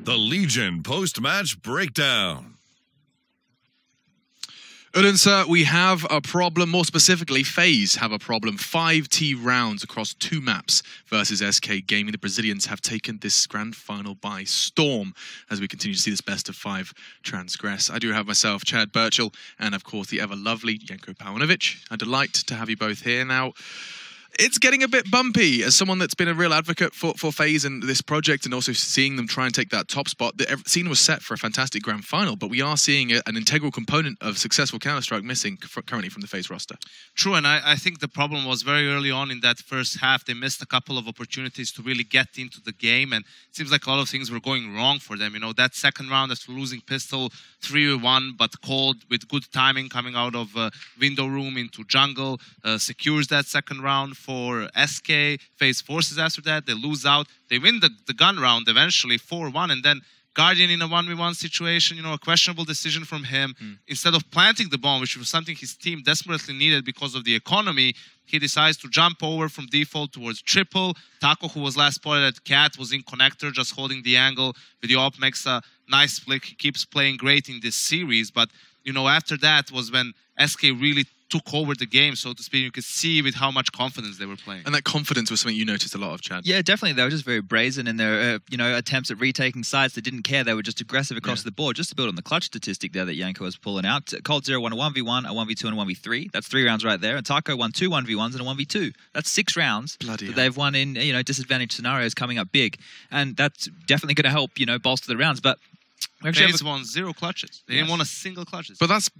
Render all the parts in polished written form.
The Legion post-match breakdown. Udin, sir, we have a problem. More specifically, FaZe have a problem. 5 T rounds across 2 maps versus SK Gaming. The Brazilians have taken this grand final by storm as we continue to see this best of 5 transgress. I do have myself, Chad Birchall, and of course the ever lovely Janko Paunovic. A delight to have you both here. Now, it's getting a bit bumpy. As someone that's been a real advocate for FaZe and this project, and also seeing them try and take that top spot, the scene was set for a fantastic grand final, but we are seeing an integral component of successful Counter-Strike missing currently from the FaZe roster. True, and I think the problem was very early on in that first half. They missed a couple of opportunities to really get into the game, and it seems like a lot of things were going wrong for them. You know, that second round after losing pistol 3-1, but cold with good timing coming out of window room into jungle, secures that second round for SK. FaZe forces after that, they lose out, they win the gun round eventually 4-1, and then Guardian in a 1v1 situation, you know, a questionable decision from him. Instead of planting the bomb, which was something his team desperately needed because of the economy, he decides to jump over from default towards triple. Taco, who was last spotted at Cat, was in connector, just holding the angle. Video op makes a nice flick. He keeps playing great in this series, but, you know, after that was when SK really took over the game, so to speak. You could see with how much confidence they were playing. And that confidence was something you noticed a lot of, Chad. Yeah, definitely. They were just very brazen in their, you know, attempts at retaking sites. They didn't care. They were just aggressive across the board. Just to build on the clutch statistic there that Janko was pulling out. Cold Zero won a 1v1, a 1v2, and a 1v3. That's 3 rounds right there. And Taco won 2 1v1s and a 1v2. That's 6 rounds that they've won in, you know, disadvantaged scenarios coming up big. And that's definitely going to help, you know, bolster the rounds. But FaZe won 0 clutches. They didn't want a single clutches. But that's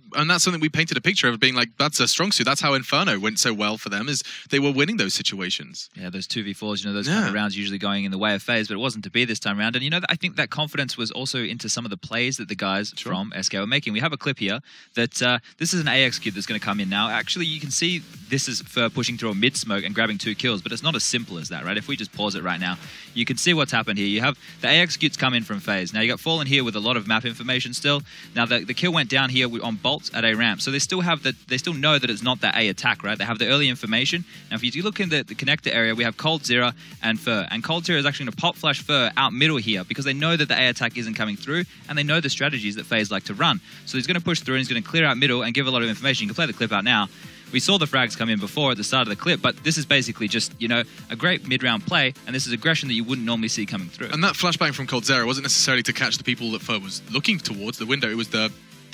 something we painted a picture of, being like, that's a strong suit. That's how Inferno went so well for them, is they were winning those situations. Yeah, those 2v4s, you know, those kind of rounds usually going in the way of FaZe, but it wasn't to be this time around. And, you know, I think that confidence was also into some of the plays that the guys from SK were making. We have a clip here that this is an AX cube that's going to come in now. Actually, you can see this is Fur pushing through a mid-smoke and grabbing 2 kills, but it's not as simple as that, right? If we just pause it right now, you can see what's happened here. You have the AX cubes come in from FaZe. Now, you got Fallen here with a lot of map information still. Now the kill went down here on bolts at A ramp, so they still have they still know that it's not that A attack, right? They have the early information. Now if you look in the connector area, we have Cold Zero and Fur, and Cold Zero is actually going to pop flash Fur out middle here because they know that the A attack isn't coming through, and they know the strategies that FaZe like to run. So he's going to push through and he's going to clear out middle and give a lot of information. You can play the clip out now. We saw the frags come in before at the start of the clip, but this is basically just, you know, a great mid-round play, and this is aggression that you wouldn't normally see coming through. And that flashbang from Cold Zero wasn't necessarily to catch the people that Fur was looking towards the window. It was the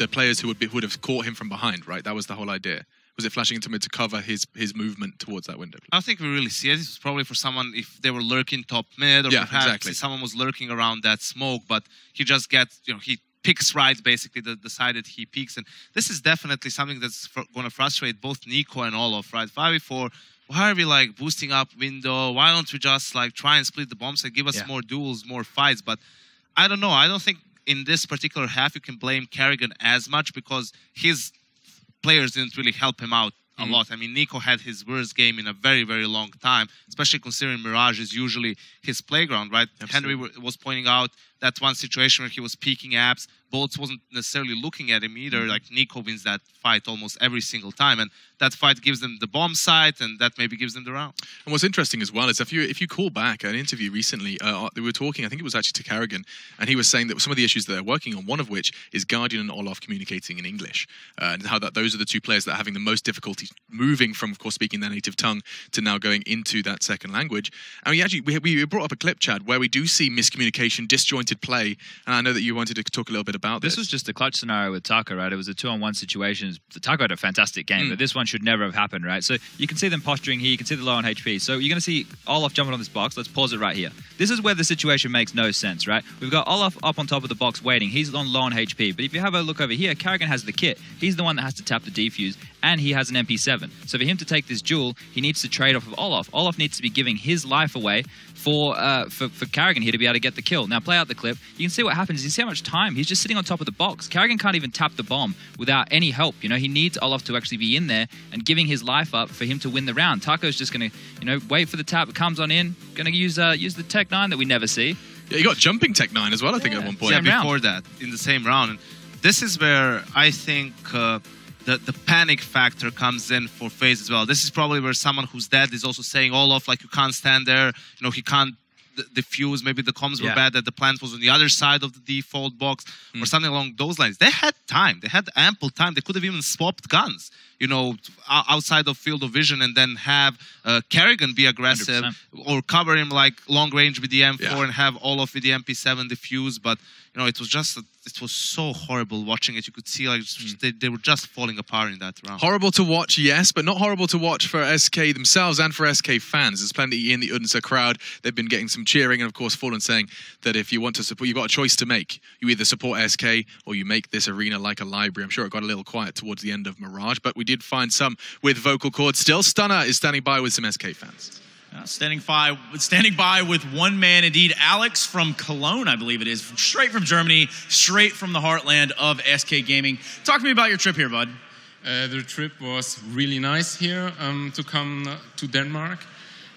players who would have caught him from behind, right? That was the whole idea. Was it flashing into mid to cover his movement towards that window? I don't think we really see it. This was probably for someone if they were lurking top mid, or perhaps someone was lurking around that smoke, but he just gets, you know, he picks right, basically, the side that he peaks. And this is definitely something that's going to frustrate both Nico and Olof, right? 5v4, why are we, like, boosting up window? Why don't we just, like, try and split the bombs and give us more duels, more fights? But I don't know. I don't think in this particular half you can blame Karrigan as much because his players didn't really help him out a lot. I mean, Nico had his worst game in a very, very long time, especially considering Mirage is usually his playground, right? Absolutely. Henry was pointing out that one situation where he was peeking apps. Bolts wasn't necessarily looking at him either. Like, Nico wins that fight almost every single time, and that fight gives them the bomb site, and that maybe gives them the round. And what's interesting as well is if you call back an interview recently, they were talking, I think it was actually to Karrigan, and he was saying that some of the issues that they're working on, one of which is Guardian and Olof communicating in English, and how that those are the 2 players that are having the most difficulty moving from, of course, speaking their native tongue to now going into that second language. And we brought up a clip, Chad, where we do see miscommunication, disjointed play, and I know that you wanted to talk a little bit about this. This was just a clutch scenario with Taco, right? It was a 2-on-1 situation. Taco had a fantastic game, but this one should never have happened, right? So you can see them posturing here. You can see the low on HP. So you're going to see Olof jumping on this box. Let's pause it right here. This is where the situation makes no sense, right? We've got Olof up on top of the box waiting. He's on low on HP. But if you have a look over here, Karrigan has the kit. He's the one that has to tap the defuse, and he has an MP7. So for him to take this duel, he needs to trade off of Olof. Olof needs to be giving his life away for Karrigan here to be able to get the kill. Now play out the clip. You can see what happens. You see how much time he's just sitting on top of the box. Karrigan can't even tap the bomb without any help. You know, he needs Olof to actually be in there and giving his life up for him to win the round. Taco's just going to, you know, wait for the tap. It comes on in. Going to use the Tech 9 that we never see. Yeah, you got jumping Tech 9 as well, I think, at one point. Yeah, before that, in the same round. And this is where I think the panic factor comes in for FaZe as well. This is probably where someone who's dead is also saying, Olof, like, you can't stand there. You know, he can't defuse. Maybe the comms were bad, that the plant was on the other side of the default box or something along those lines. They had time. They had ample time. They could have even swapped guns, you know, outside of field of vision, and then have Kerrigan be aggressive 100%. or cover him like long range with the M4 and have all of with the MP7 diffuse. But, you know, it was just, it was so horrible watching it. You could see like they were just falling apart in that round. Horrible to watch, yes, but not horrible to watch for SK themselves and for SK fans. There's plenty in the UNSA crowd. They've been getting some cheering, and of course Fallen saying that if you want to support, you've got a choice to make. You either support SK or you make this arena like a library. I'm sure it got a little quiet towards the end of Mirage, but we did find some with vocal cords still. Stunner is standing by with some SK fans. Standing by with one man indeed, Alex from Cologne, I believe it is, straight from Germany, straight from the heartland of SK Gaming. Talk to me about your trip here, bud. The trip was really nice here to come to Denmark.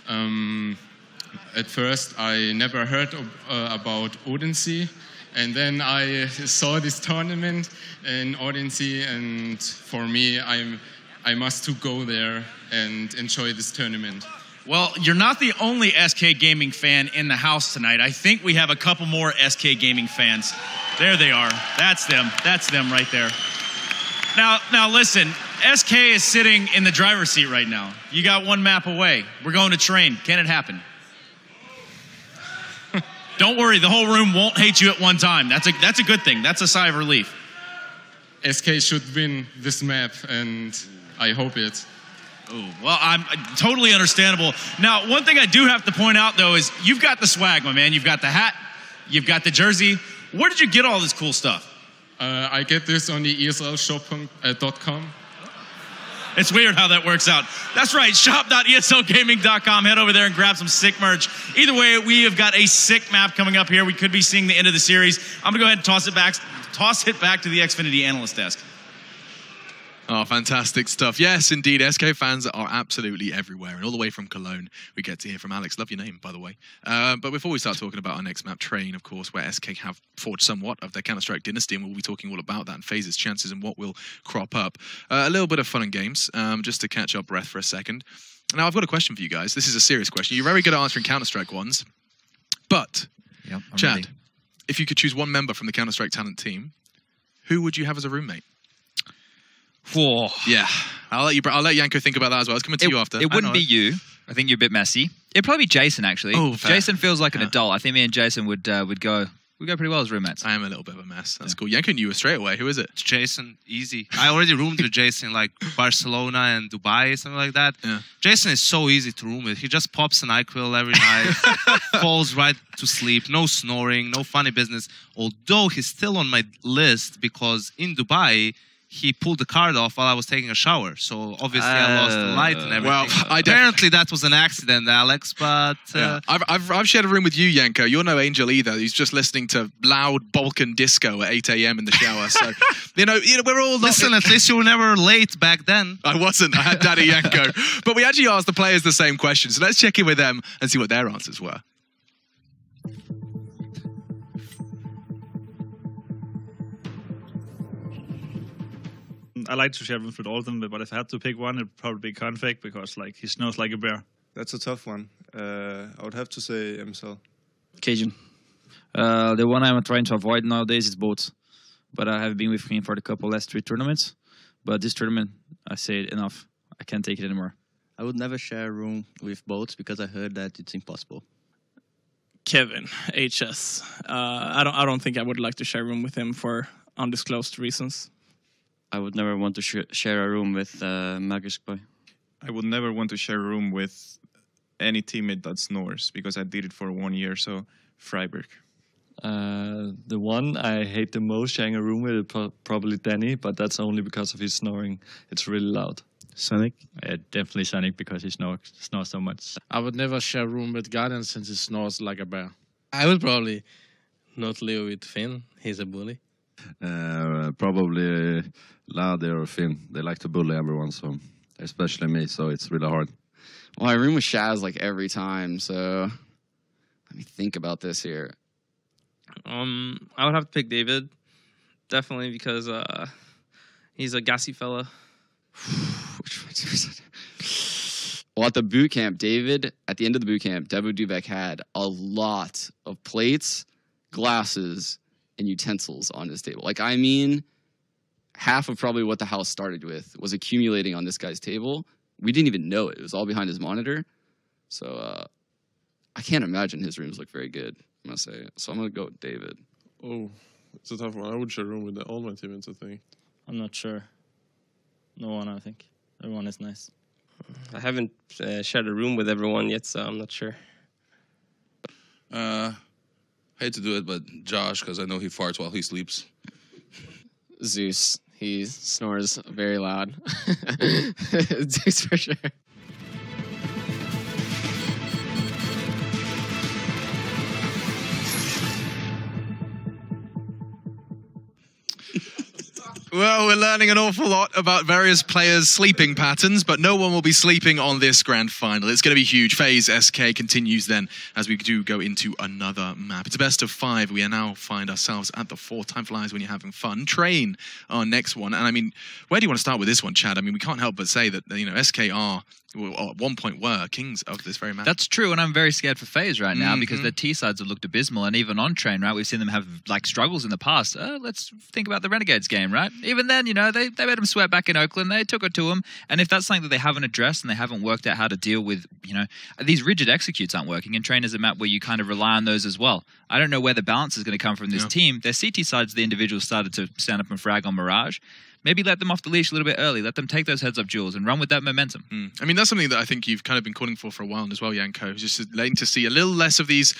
At first, I never heard about Odense, and then I saw this tournament in Odense, and for me, I must to go there and enjoy this tournament. Well, you're not the only SK Gaming fan in the house tonight. I think we have a couple more SK Gaming fans. There they are. That's them. That's them right there. Now listen, SK is sitting in the driver's seat right now. You got one map away. We're going to train. Can it happen? Don't worry, the whole room won't hate you at one time. That's a good thing. That's a sigh of relief. SK should win this map, and I hope it. Ooh, well, I'm totally understandable. Now, one thing I do have to point out, though, is you've got the swag, my man. You've got the hat. You've got the jersey. Where did you get all this cool stuff? I get this on the ESLshop.com. It's weird how that works out. That's right, shop.eslgaming.com. Head over there and grab some sick merch. Either way, we have got a sick map coming up here. We could be seeing the end of the series. I'm going to go ahead and toss it back to the Xfinity analyst desk. Oh, fantastic stuff. Yes, indeed. SK fans are absolutely everywhere. And all the way from Cologne, we get to hear from Alex. Love your name, by the way. But before we start talking about our next map, Train, of course, where SK have forged somewhat of their Counter-Strike dynasty, and we'll be talking all about that and FaZe's chances and what will crop up. A little bit of fun and games, just to catch our breath for a second. Now, I've got a question for you guys. This is a serious question. You're very good at answering Counter-Strike ones. But, Chad, if you could choose one member from the Counter-Strike talent team, who would you have as a roommate? Whoa. Yeah, I'll let Yanko think about that as well. I was coming to you after. It wouldn't be you. I think you're a bit messy. It'd probably be Jason, actually. Oh, fair. Jason feels like an adult. I think me and Jason would go pretty well as roommates. I am a little bit of a mess. That's cool. Yanko knew straight away. Who is it? It's Jason, easy. I already roomed with Jason like Barcelona and Dubai, something like that. Yeah. Jason is so easy to room with. He just pops an NyQuil every night, falls right to sleep, no snoring, no funny business. Although he's still on my list because in Dubai, he pulled the card off while I was taking a shower. So obviously I lost the light and everything. Well, apparently that was an accident, Alex, but... I've shared a room with you, Yanko. You're no angel either. He's just listening to loud Balkan disco at 8 AM in the shower. So, you know, we're all... Listen, at least you were never late back then. I wasn't. I had Daddy Yanko. But we actually asked the players the same question. So let's check in with them and see what their answers were. I like to share rooms with all of them, but if I had to pick one, it'd probably be Config because like he snores like a bear. That's a tough one. I would have to say MSL. Cajun. The one I'm trying to avoid nowadays is boats, but I have been with him for the last 3 tournaments. But this tournament, I say enough. I can't take it anymore. I would never share a room with boats because I heard that it's impossible. Kevin, HS. I don't think I would like to share a room with him for undisclosed reasons. I would never want to share a room with Magisk Boy. I would never want to share a room with any teammate that snores because I did it for 1 year, so Freiburg. The one I hate the most sharing a room with is probably Danny, but that's only because of his snoring. It's really loud. Sonic? Yeah, definitely Sonic because he snores so much. I would never share a room with Guardian since he snores like a bear. I would probably not live with Finn. He's a bully. Probably Lade or Finn. They like to bully everyone, so especially me, so it's really hard. Well, I room with Shaz like every time, so let me think about this here. I would have to pick David, definitely because he's a gassy fella. Well, at the boot camp, at the end of the boot camp, Devo Duvek had a lot of plates, glasses, and utensils on his table. Like, I mean, half of probably what the house started with was accumulating on this guy's table. We didn't even know it. It was all behind his monitor. So I can't imagine his rooms look very good, I must say. So I'm going to go with David. Oh, it's a tough one. I would share a room with all my teammates, I think. I'm not sure. No one, I think. Everyone is nice. I haven't shared a room with everyone yet, so I'm not sure. Hate to do it, but Josh, because I know he farts while he sleeps. Zeus. He snores very loud. Zeus for sure. Well, we're learning an awful lot about various players' sleeping patterns, but no one will be sleeping on this grand final. It's going to be huge. FaZe SK continues then as we do go into another map. It's a best of 5. We now find ourselves at the 4. Time flies when you're having fun. Train, our next one. And I mean, where do you want to start with this one, Chad? I mean, we can't help but say that, you know, SK are, well, at one point were kings of this very map. That's true, and I'm very scared for FaZe right now because their T-sides have looked abysmal, and even on Train, right, we've seen them have, like, struggles in the past. Let's think about the Renegades game, right? Even then, you know, they made them sweat back in Oakland. They took it to them, and if that's something that they haven't addressed and they haven't worked out how to deal with, you know, these rigid executes aren't working, and Train is a map where you kind of rely on those as well. I don't know where the balance is going to come from this team. Their CT sides, the individuals started to stand up and frag on Mirage. Maybe let them off the leash a little bit early. Let them take those heads-up duels and run with that momentum. I mean, that's something that I think you've kind of been calling for a while as well, Yanko. Just letting to see a little less of these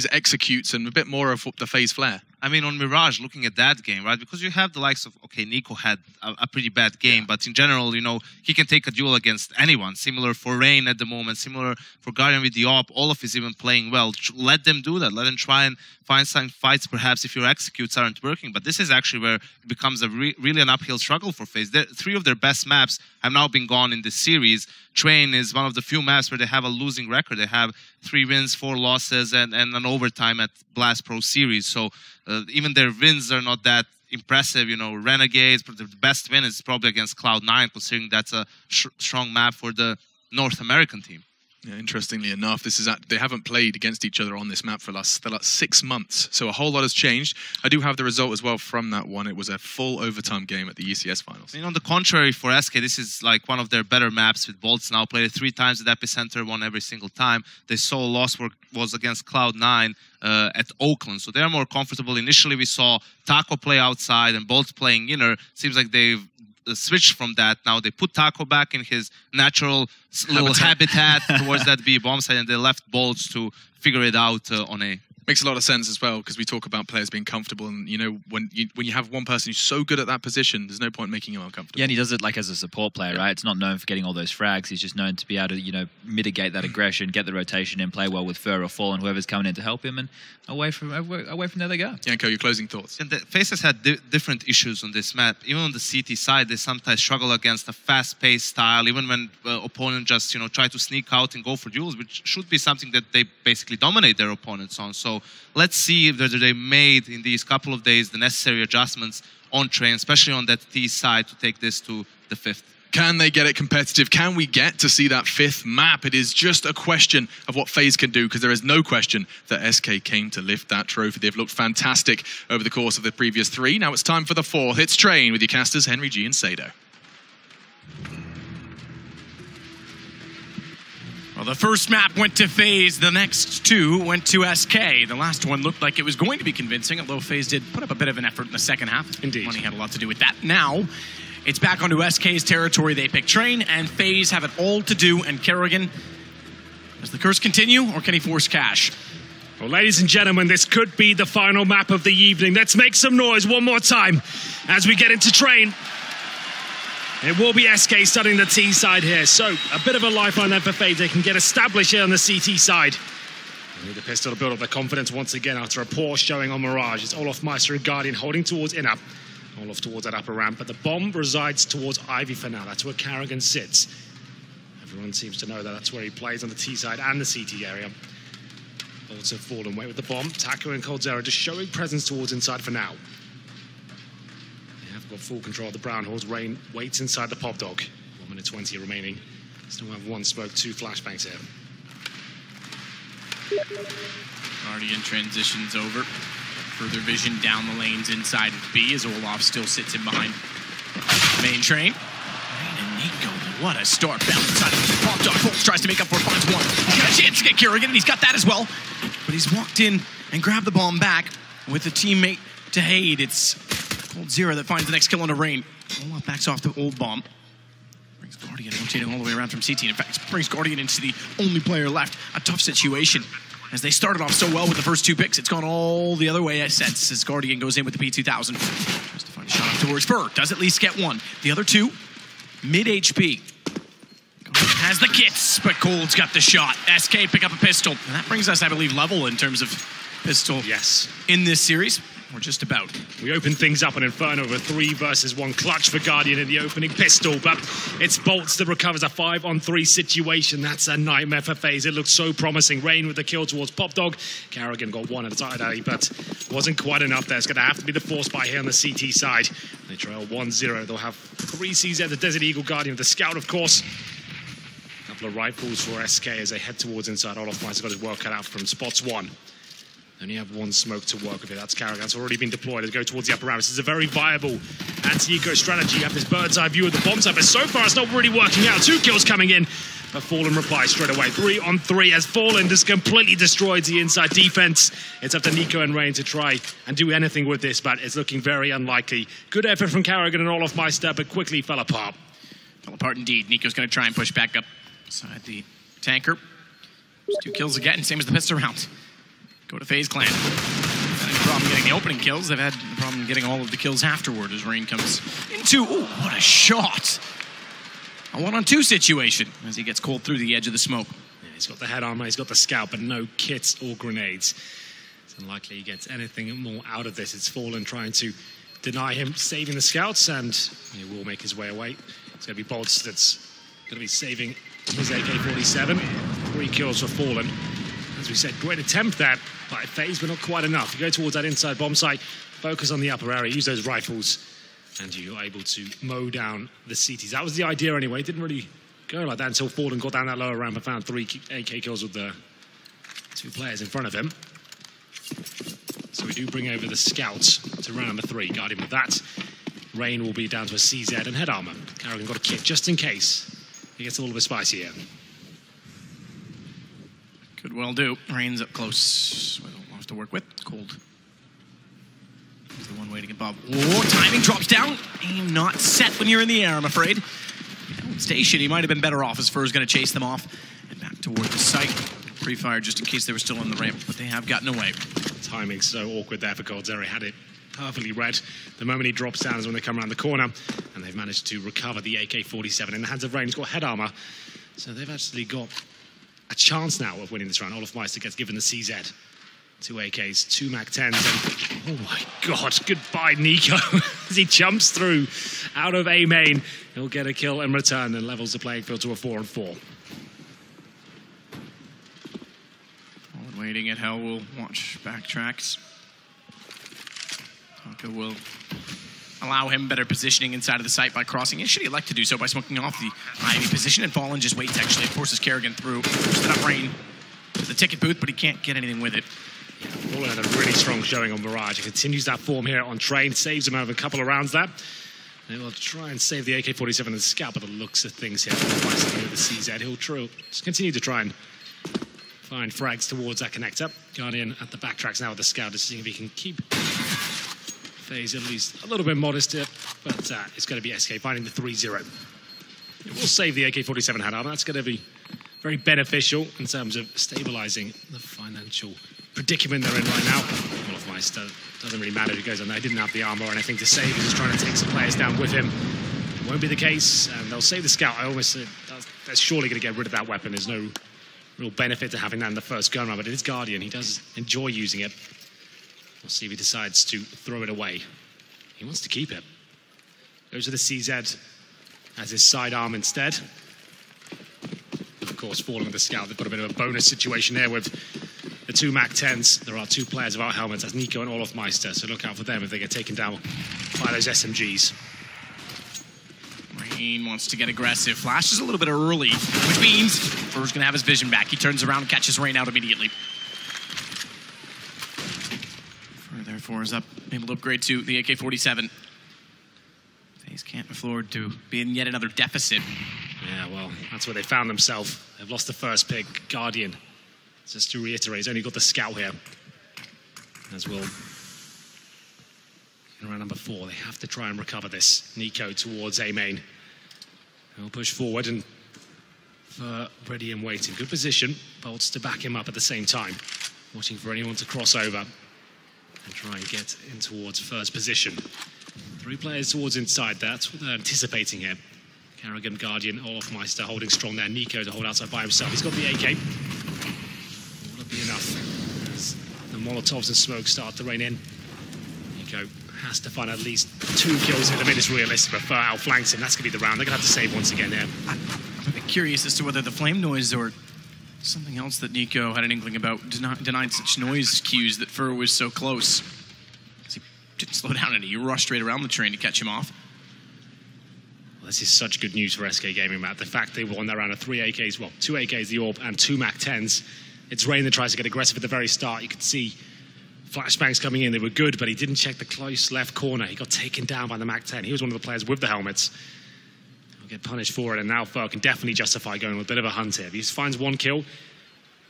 executes and a bit more of the FaZe flair. I mean, on Mirage, looking at that game, right? Because you have the likes of, okay, Nico had a pretty bad game, but in general, you know, he can take a duel against anyone. Similar for Rain at the moment, similar for Guardian with the AWP. Olaf is even playing well. Let them do that. Let them try and find some fights, perhaps, if your executes aren't working. But this is actually where it becomes a really an uphill struggle for FaZe. 3 of their best maps have now been gone in this series. Train is one of the few maps where they have a losing record. They have 3 wins, 4 losses, and an overtime at Blast Pro Series. So even their wins are not that impressive. You know, Renegades, but the best win is probably against Cloud9, considering that's a strong map for the North American team. Yeah, interestingly enough, they haven't played against each other on this map for the last 6 months, so a whole lot has changed. I do have the result as well from that one. It was a full overtime game at the ECS finals. I mean, on the contrary, for SK, this is like one of their better maps with Bolts now. Played it 3 times at Epicenter, won every single time. Their sole loss was against Cloud9 at Oakland, so they're more comfortable. Initially, we saw Taco play outside and Bolts playing inner. Seems like they've switched from that. Now they put Taco back in his natural little habitat towards that B bomb site, and they left Bolts to figure it out on A. Makes a lot of sense as well, because we talk about players being comfortable, and you know, when you have one person who's so good at that position, there's no point making him uncomfortable. Yeah, and he does it like as a support player, right? It's not known for getting all those frags. He's just known to be able to, you know, mitigate that aggression, get the rotation in, play well with Fur or Fall and whoever's coming in to help him, and away from there they go. Yanko, your closing thoughts? And the FaZe has had different issues on this map. Even on the CT side, they sometimes struggle against a fast-paced style, even when opponents just, you know, try to sneak out and go for duels, which should be something that they basically dominate their opponents on. So let's see if they made in these couple of days the necessary adjustments on Train, especially on that T side, to take this to the 5th. Can they get it competitive? Can we get to see that 5th map? It is just a question of what FaZe can do, because there is no question that SK came to lift that trophy. They've looked fantastic over the course of the previous 3. Now it's time for the 4th. It's Train with your casters, Henry G and Sado. Well, the first map went to FaZe, the next 2 went to SK. The last one looked like it was going to be convincing, although FaZe did put up a bit of an effort in the second half. Indeed. Money had a lot to do with that. Now, it's back onto SK's territory. They pick Train, and FaZe have it all to do. And Kerrigan, does the curse continue, or can he force cash? Well, ladies and gentlemen, this could be the final map of the evening. Let's make some noise one more time as we get into Train. It will be SK studying the T side here, so a bit of a lifeline then for FaZe. They can get established here on the CT side. They need the pistol to build up their confidence once again after a poor showing on Mirage. It's Olaf Meister and Guardian holding towards inner. Olaf towards that upper ramp, but the bomb resides towards Ivy for now. That's where Kerrigan sits. Everyone seems to know that that's where he plays on the T side and the CT area. Also fallen weight with the bomb. Taco and Coldzera just showing presence towards inside for now. Got full control of the Brown Horse. Rain waits inside the Pop Dog. 1 minute 20 remaining. Still have one smoke, 2 flashbangs here. Guardian transitions over. Further vision down the lanes inside of B as Olaf still sits in behind main train. And Nico, what a start. Bounce inside of the pop dog. Bolts tries to make up for it, finds one. He's got a chance to get Kerrigan, and he's got that as well. But he's walked in and grabbed the bomb back with a teammate to Haid. It's Cold Zero that finds the next kill on a Rain. Olaf backs off the old bomb. Brings Guardian rotating all the way around from CT. In fact, brings Guardian into the only player left. A tough situation. As they started off so well with the first 2 picks, it's gone all the other way since as Guardian goes in with the P2000. Tries to find a shot up towards Fur. Does at least get one. The other 2, mid HP. Guardian has the kits, but Cold's got the shot. SK pick up a pistol. And that brings us, I believe, level in terms of pistol in this series. We're just about. We open things up on Inferno with a 3 versus 1 clutch for Guardian in the opening pistol, but it's Bolts that recovers a 5-on-3 situation. That's a nightmare for FaZe. It looked so promising. Rain with the kill towards Pop Dog. Kerrigan got 1 at a side, but wasn't quite enough there. It's going to have to be the force buy here on the CT side. They trail 1-0. They'll have 3 CZ, the Desert Eagle Guardian, the Scout, of course. A couple of rifles for SK as they head towards inside. Olaf Meister's got his work cut out from spots 1. Only have 1 smoke to work with it. That's Kerrigan. That's already been deployed. They go towards the upper round. This is a very viable anti-eco strategy. You have this bird's eye view of the bomb site, but so far it's not really working out. 2 kills coming in, but Fallen replies straight away. 3-on-3 as Fallen just completely destroys the inside defense. It's up to Nico and Rain to try and do anything with this, but it's looking very unlikely. Good effort from Kerrigan and Olaf Meister, but quickly fell apart. Fell apart indeed. Nico's going to try and push back up inside the tanker. There's 2 kills again, same as the pistol round. Go to FaZe Clan. Had a problem getting the opening kills. They've had a problem getting all of the kills afterward as Rain comes into. Ooh, what a shot! A 1-on-2 situation as he gets Cold through the edge of the smoke. Yeah, he's got the head armor, he's got the scout, but no kits or grenades. It's unlikely he gets anything more out of this. It's Fallen trying to deny him saving the scouts, and he will make his way away. It's going to be Bolts that's going to be saving his AK-47. 3 kills for Fallen. As we said, great attempt there by FaZe, but not quite enough. You go towards that inside bomb site, focus on the upper area, use those rifles, and you're able to mow down the CTs. That was the idea anyway. It didn't really go like that until Fallen got down that lower ramp and found 3 AK kills with the 2 players in front of him. So we do bring over the scouts to round number 3. Guardian with that. Rain will be down to a CZ and head armor. Kerrigan got a kit just in case he gets a little bit spicy here. Could well do. Rain's up close. We'll have to work with. Cold. He's the one waiting above. Whoa, timing drops down. Aim not set when you're in the air, I'm afraid. Station, he might have been better off as Fur's going to chase them off and back toward the site. Pre-fire just in case they were still on the ramp, but they have gotten away. Timing's so awkward there for Cold Zero. Had it perfectly read. The moment he drops down is when they come around the corner, and they've managed to recover the AK-47 in the hands of Rain. He's got head armor, so they've actually got a chance now of winning this round. Olaf Meister gets given the CZ. 2 AKs, 2 MAC-10s, and oh my god, goodbye Nico. As he jumps through out of A main, he'll get a kill in return and levels the playing field to a 4-on-4. Waiting at Hell will watch backtracks. Tonka will allow him better positioning inside of the site by crossing. Should he elect to do so by smoking off the Ivy position, and Fallen just waits actually. It forces Kerrigan through. Pushes it up Rain to the ticket booth, but he can't get anything with it. Fallen had a really strong showing on Mirage. He continues that form here on Train, saves him over a couple of rounds there. They will try and save the AK-47 and the Scout, but the looks of things here. With the CZ, he'll just continue to try and find frags towards that connector. Guardian at the backtracks now with the Scout to see if he can keep FaZe at least a little bit modest here, but it's going to be SK finding the 3-0. It will save the AK-47 head armor. That's going to be very beneficial in terms of stabilizing the financial predicament they're in right now. Olaf Meister doesn't really matter who goes on there. He didn't have the armor or anything to save. He's just trying to take some players down with him. Won't be the case, and they'll save the Scout. I almost said that's surely going to get rid of that weapon. There's no real benefit to having that in the first gun round, but it is Guardian. He does enjoy using it. We'll see if he decides to throw it away. He wants to keep it. Goes to the CZ as his sidearm instead. Of course, Falling with the Scout, they've got a bit of a bonus situation there with the 2 MAC-10s. There are 2 players without helmets. That's Nico and Olaf Meister, so look out for them if they get taken down by those SMGs. Rain Sheen wants to get aggressive. Flashes a little bit early, which means Fur's going to have his vision back. He turns around and catches Rain out immediately. Fur, therefore, is able to upgrade to the AK-47. FaZe can't afford to be in yet another deficit. Yeah, well, that's where they found themselves. They've lost the first pick, Guardian. Just to reiterate, he's only got the scout here. As will in round number 4, they have to try and recover this. Nico towards A main. He'll push forward and ready and waiting. Good position. Bolts to back him up at the same time. Watching for anyone to cross over and try and get in towards first position. 3 players towards inside. That's what they're anticipating here. Carrigan, Guardian, Olofmeister holding strong there. Nico to hold outside by himself. He's got the AK. Will it be enough as the Molotovs and smoke start to rain in? Nico has to find at least 2 kills in a minute. It's realistic, but Fur outflanks him. That's going to be the round. They're going to have to save once again here. I'm a bit curious as to whether the flame noise or something else that Nico had an inkling about denied such noise cues that Fur was so close. Because he didn't slow down and he rushed straight around the train to catch him off. Well, this is such good news for SK Gaming, Matt. The fact they won that round of 3 AKs, well, 2 AKs, the Orb, and 2 MAC-10s. It's Rain that tries to get aggressive at the very start. You could see flashbangs coming in. They were good, but he didn't check the close left corner. He got taken down by the MAC-10. He was one of the players with the helmets. He'll get punished for it, and now Fur can definitely justify going with a bit of a hunt here. If he finds 1 kill,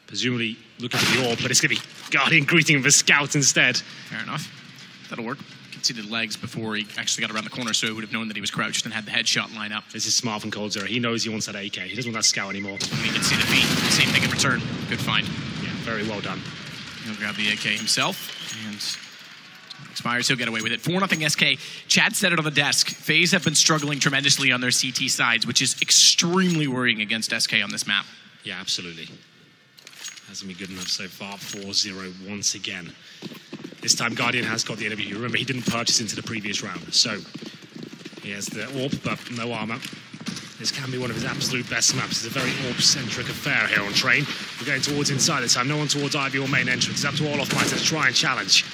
presumably looking for the Orb, but it's going to be Guardian greeting him for Scout instead. Fair enough. That'll work. Could see the legs before he actually got around the corner, so he would have known that he was crouched and had the headshot line up. This is smart from Cold Zero. He knows he wants that AK. He doesn't want that Scout anymore. And he can see the feet. Same thing in return. Good find. Yeah, very well done. He'll grab the AK himself, and expires. He'll get away with it. 4-0 SK. Chad said it on the desk. FaZe have been struggling tremendously on their CT sides, which is extremely worrying against SK on this map. Yeah, absolutely. Hasn't been good enough so far. 4-0 once again. This time Guardian has got the AW. Remember, he didn't purchase into the previous round, so he has the Orb, but no armor. This can be one of his absolute best maps. It's a very Orb-centric affair here on Train. We're going towards inside this time. No one towards Ivy or main entrance. It's up to Olofmeister to try and challenge.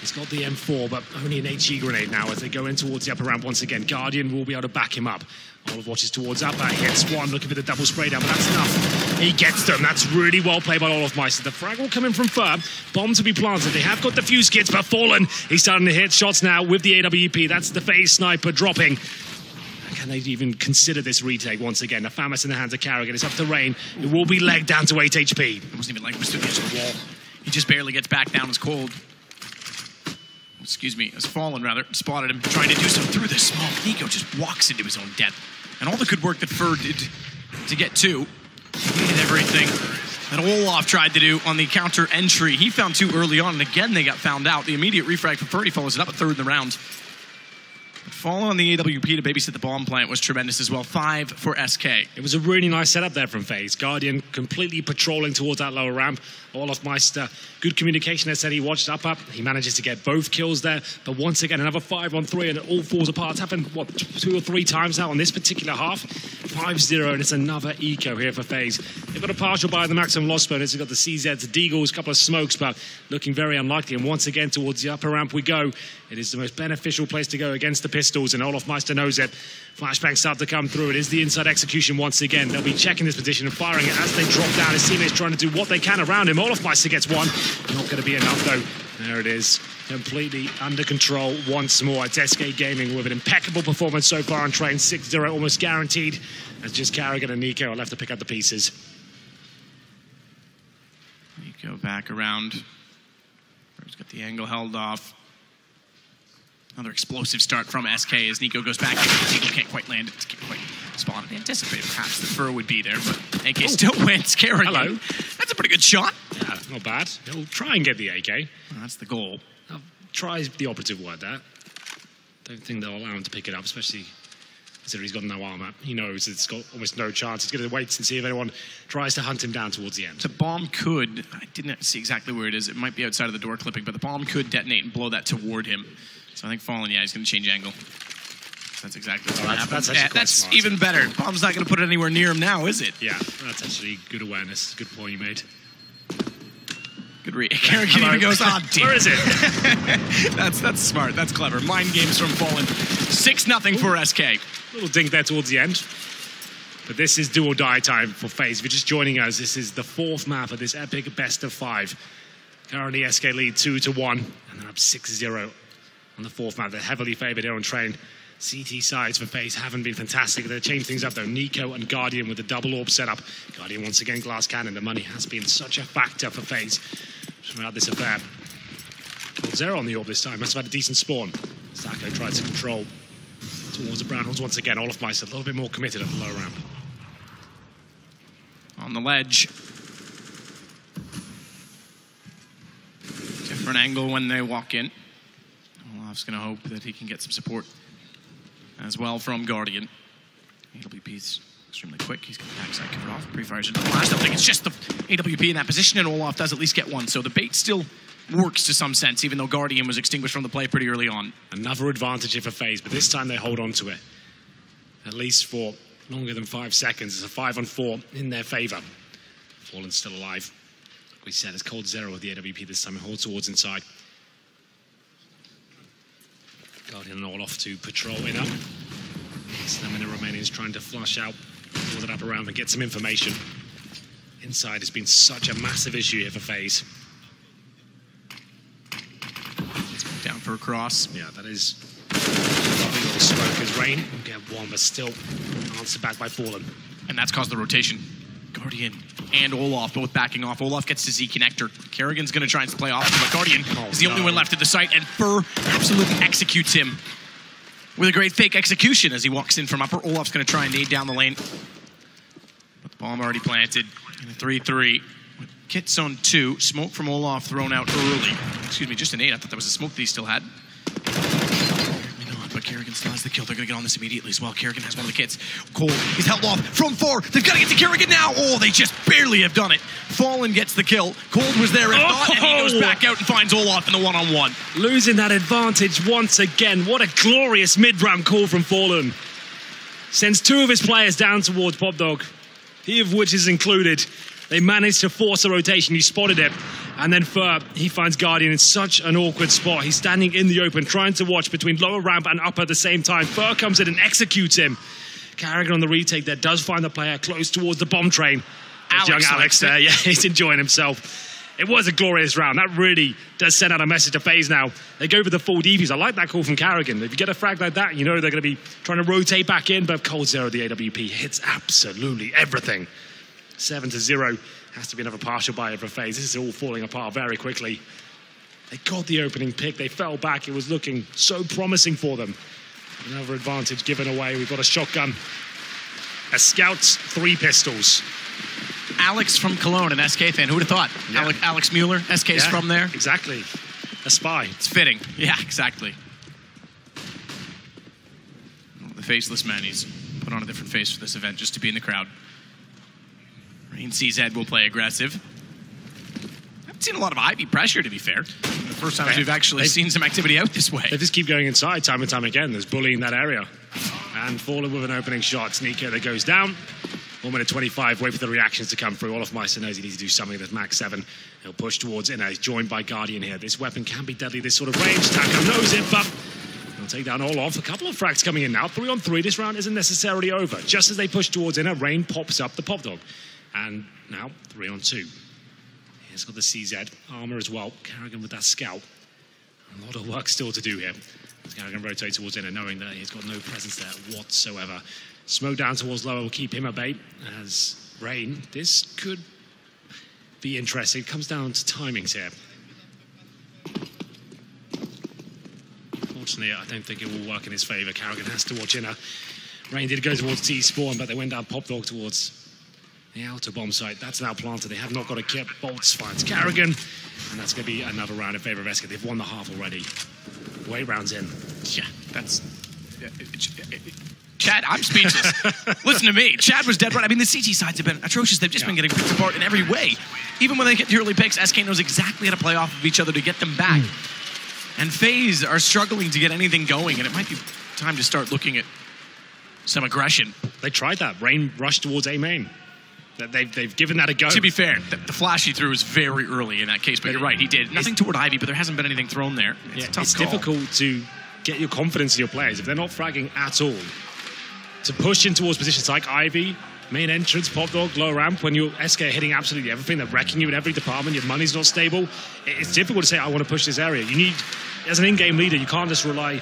He's got the M4, but only an HE grenade now as they go in towards the upper ramp once again. Guardian will be able to back him up. Olive watches towards upper, hits one, looking for the double spray down, but that's enough. He gets them. That's really well played by Olofmeister. The frag will come in from Fur. Bomb to be planted. They have got the fuse kits, but Fallen. He's starting to hit shots now with the AWP. That's the FaZe sniper dropping. Can they even consider this retake once again? The FAMAS in the hands of Carrigan. It's up to Rain. It will be legged down to 8 HP. It wasn't even like he was to the edge of the wall. He just barely gets back down as Cold. Excuse me, as Fallen rather, spotted him trying to do so through the smoke. Nico just walks into his own death. And all the good work that Fur did to get 2, he did everything that Olaf tried to do on the counter entry. He found 2 early on, and again they got found out. The immediate refrag for Fur, he follows it up at 3rd in the round. But falling on the AWP to babysit the bomb plant was tremendous as well. 5 for SK. It was a really nice setup there from FaZe. Guardian completely patrolling towards that lower ramp. Olofmeister, good communication. As said, he watched up. He manages to get both kills there. But once again, another 5-on-3, and it all falls apart. It's happened, what, 2 or 3 times now on this particular half. 5-0, and it's another eco here for FaZe. They've got a partial buy the maximum loss bonus. They've got the CZs, the Deagles, a couple of smokes, but looking very unlikely. And once again, towards the upper ramp we go. It is the most beneficial place to go against the Pistols, and Olofmeister knows it. Flashbangs start to come through. It is the inside execution once again. They'll be checking this position and firing it as they drop down. His teammates trying to do what they can around him. Olofmeister gets 1. Not going to be enough, though. There it is. Completely under control once more. It's SK Gaming with an impeccable performance so far on Train. 6-0, almost guaranteed. As just Carrigan and Nico are left to pick up the pieces. Nico back around. He's got the angle held off. Another explosive start from SK as Nico goes back. Nico can't quite land it. Can't quite spawn it. Anticipated perhaps the Fur would be there, but AK still wins. Carrigan. Hello. That's a pretty good shot. Yeah, not bad. He'll try and get the AK. Well, that's the goal. Try is the operative word there. Don't think they'll allow him to pick it up, especially considering he's got no armor. He knows it's got almost no chance. He's going to wait and see if anyone tries to hunt him down towards the end. The bomb could, I didn't see exactly where it is. It might be outside of the door clipping, but the bomb could detonate and blow that toward him. So I think Fallen, yeah, he's going to change angle. That's exactly what's going to happen. That's even better. Bomb's not going to put it anywhere near him now, is it? Yeah, that's actually good awareness. Good point you made. Good read. Carrigan even goes, oh, dear. Where is it? That's smart. That's clever. Mind games from Fallen. 6-0 for SK. Little dink there towards the end. But this is do or die time for FaZe. If you're just joining us, this is the 4th map of this epic best of 5. Currently SK lead 2-1, and they're up 6-0 on the 4th map. They're heavily favored here on Train. CT sides for FaZe haven't been fantastic. They've changed things up though. Nico and Guardian with the double orb setup. Guardian once again glass cannon. The money has been such a factor for FaZe throughout this affair. Zero on the orb this time. Must have had a decent spawn. Sacco tries to control towards the Brownhorns once again. Olaf Meister a little bit more committed at the low ramp. On the ledge. Different angle when they walk in. Olaf's going to hope that he can get some support as well from Guardian. AWP's extremely quick. He's got the backside covered off. Pre-fires into the flash. I don't think it's just the AWP in that position, and Olaf does at least get one. So the bait still works to some sense, even though Guardian was extinguished from the play pretty early on. Another advantage here for FaZe, but this time they hold on to it. At least for longer than 5 seconds. It's a 5-on-4 in their favor. Fallen's still alive. Like we said, it's cold zero with the AWP this time. It holds towards inside. Guardian and Olaf to patrol in up. Stamina remaining is trying to flush out, pull it up around and get some information. Inside has been such a massive issue here for FaZe. Down for a cross. Yeah, that is lovely little stroke as Rain will get one, but still answered back by Fallen. And that's caused the rotation. Guardian and Olaf both backing off. Olaf gets to Z connector. Kerrigan's going to try and play off, but Guardian is the only one left at the site, and Fur absolutely executes him with a great fake execution as he walks in from upper. Olaf's going to try and nade down the lane. But the bomb already planted in a 3-3. Kits on 2. Smoke from Olaf thrown out early. Excuse me, just an 8. I thought that was the smoke that he still had. But Kerrigan still has the kill. They're going to get on this immediately as well. Kerrigan has one of the kits. Cole, he's held off from 4. They've got to get to Kerrigan now. Oh, they just barely have done it. Fallen gets the kill. Cold was there if not, and he goes back out and finds Olaf in the one-on-one. Losing that advantage once again. What a glorious mid-round call from Fallen. Sends 2 of his players down towards Pop Dog, he of which is included. They managed to force a rotation. You spotted it. And then Fur, he finds Guardian in such an awkward spot. He's standing in the open, trying to watch between lower ramp and upper at the same time. Fur comes in and executes him. Kerrigan on the retake there does find the player close towards the bomb train. Young Alex there, yeah, he's enjoying himself. It was a glorious round. That really does send out a message to FaZe now. They go for the full defuse. I like that call from Kerrigan. If you get a frag like that, you know they're going to be trying to rotate back in, but cold zero, the AWP hits absolutely everything. 7-0. Has to be another partial buy for FaZe. This is all falling apart very quickly. They got the opening pick. They fell back. It was looking so promising for them. Another advantage given away. We've got a shotgun, a scout, 3 pistols. Alex from Cologne, an SK fan. Who would have thought? Yeah. Alex Mueller, SK's from there. Exactly. A spy. It's fitting. Yeah, exactly. The faceless man, he's put on a different face for this event just to be in the crowd. Rain CZ will play aggressive. Haven't seen a lot of Ivy pressure, to be fair. The first time we've actually seen some activity out this way. They just keep going inside time and time again. There's bully in that area. And Fallen with an opening shot. Sneaker that goes down. 1 minute 25. Wait for the reactions to come through. Olaf Meister knows he needs to do something. There's Max 7. He'll push towards inner. He's joined by Guardian here. This weapon can be deadly, this sort of range. Taco knows it, but he'll take down Olaf. A couple of frags coming in now. 3-on-3. This round isn't necessarily over. Just as they push towards inner, Rain pops up the Pop Dog. And now 3-on-2. He's got the CZ armor as well. Kerrigan with that scout. A lot of work still to do here. As Kerrigan rotates towards inner, knowing that he's got no presence there whatsoever. Smoke down towards lower will keep him at bay. As Rain, this could be interesting. It comes down to timings here. Unfortunately, I don't think it will work in his favor. Kerrigan has to watch inner. Rain did go towards T-spawn, but they went down Pop Dog towards the outer bomb site. That's now planted. They have not got a kit. Bolts finds Kerrigan. And that's going to be another round in favor of SK. They've won the half already. 8 rounds in. Yeah, that's... Chad, I'm speechless. Listen to me. Chad was dead right. I mean, the CT sides have been atrocious. They've just been getting picked apart in every way. Even when they get the early picks, SK knows exactly how to play off of each other to get them back. And FaZe are struggling to get anything going, and it might be time to start looking at some aggression. They tried that. Rain rushed towards A main. They've given that a go. To be fair, the flash he threw was very early in that case, but you're right, he did. Nothing toward Ivy, but there hasn't been anything thrown there. It's a tough call. Difficult to get your confidence in your players. If they're not fragging at all, to push in towards positions like Ivy, main entrance, pop dog, low ramp. When you're SK hitting absolutely everything, they're wrecking you in every department, your money's not stable. It's difficult to say, I want to push this area. You need, as an in-game leader, you can't just rely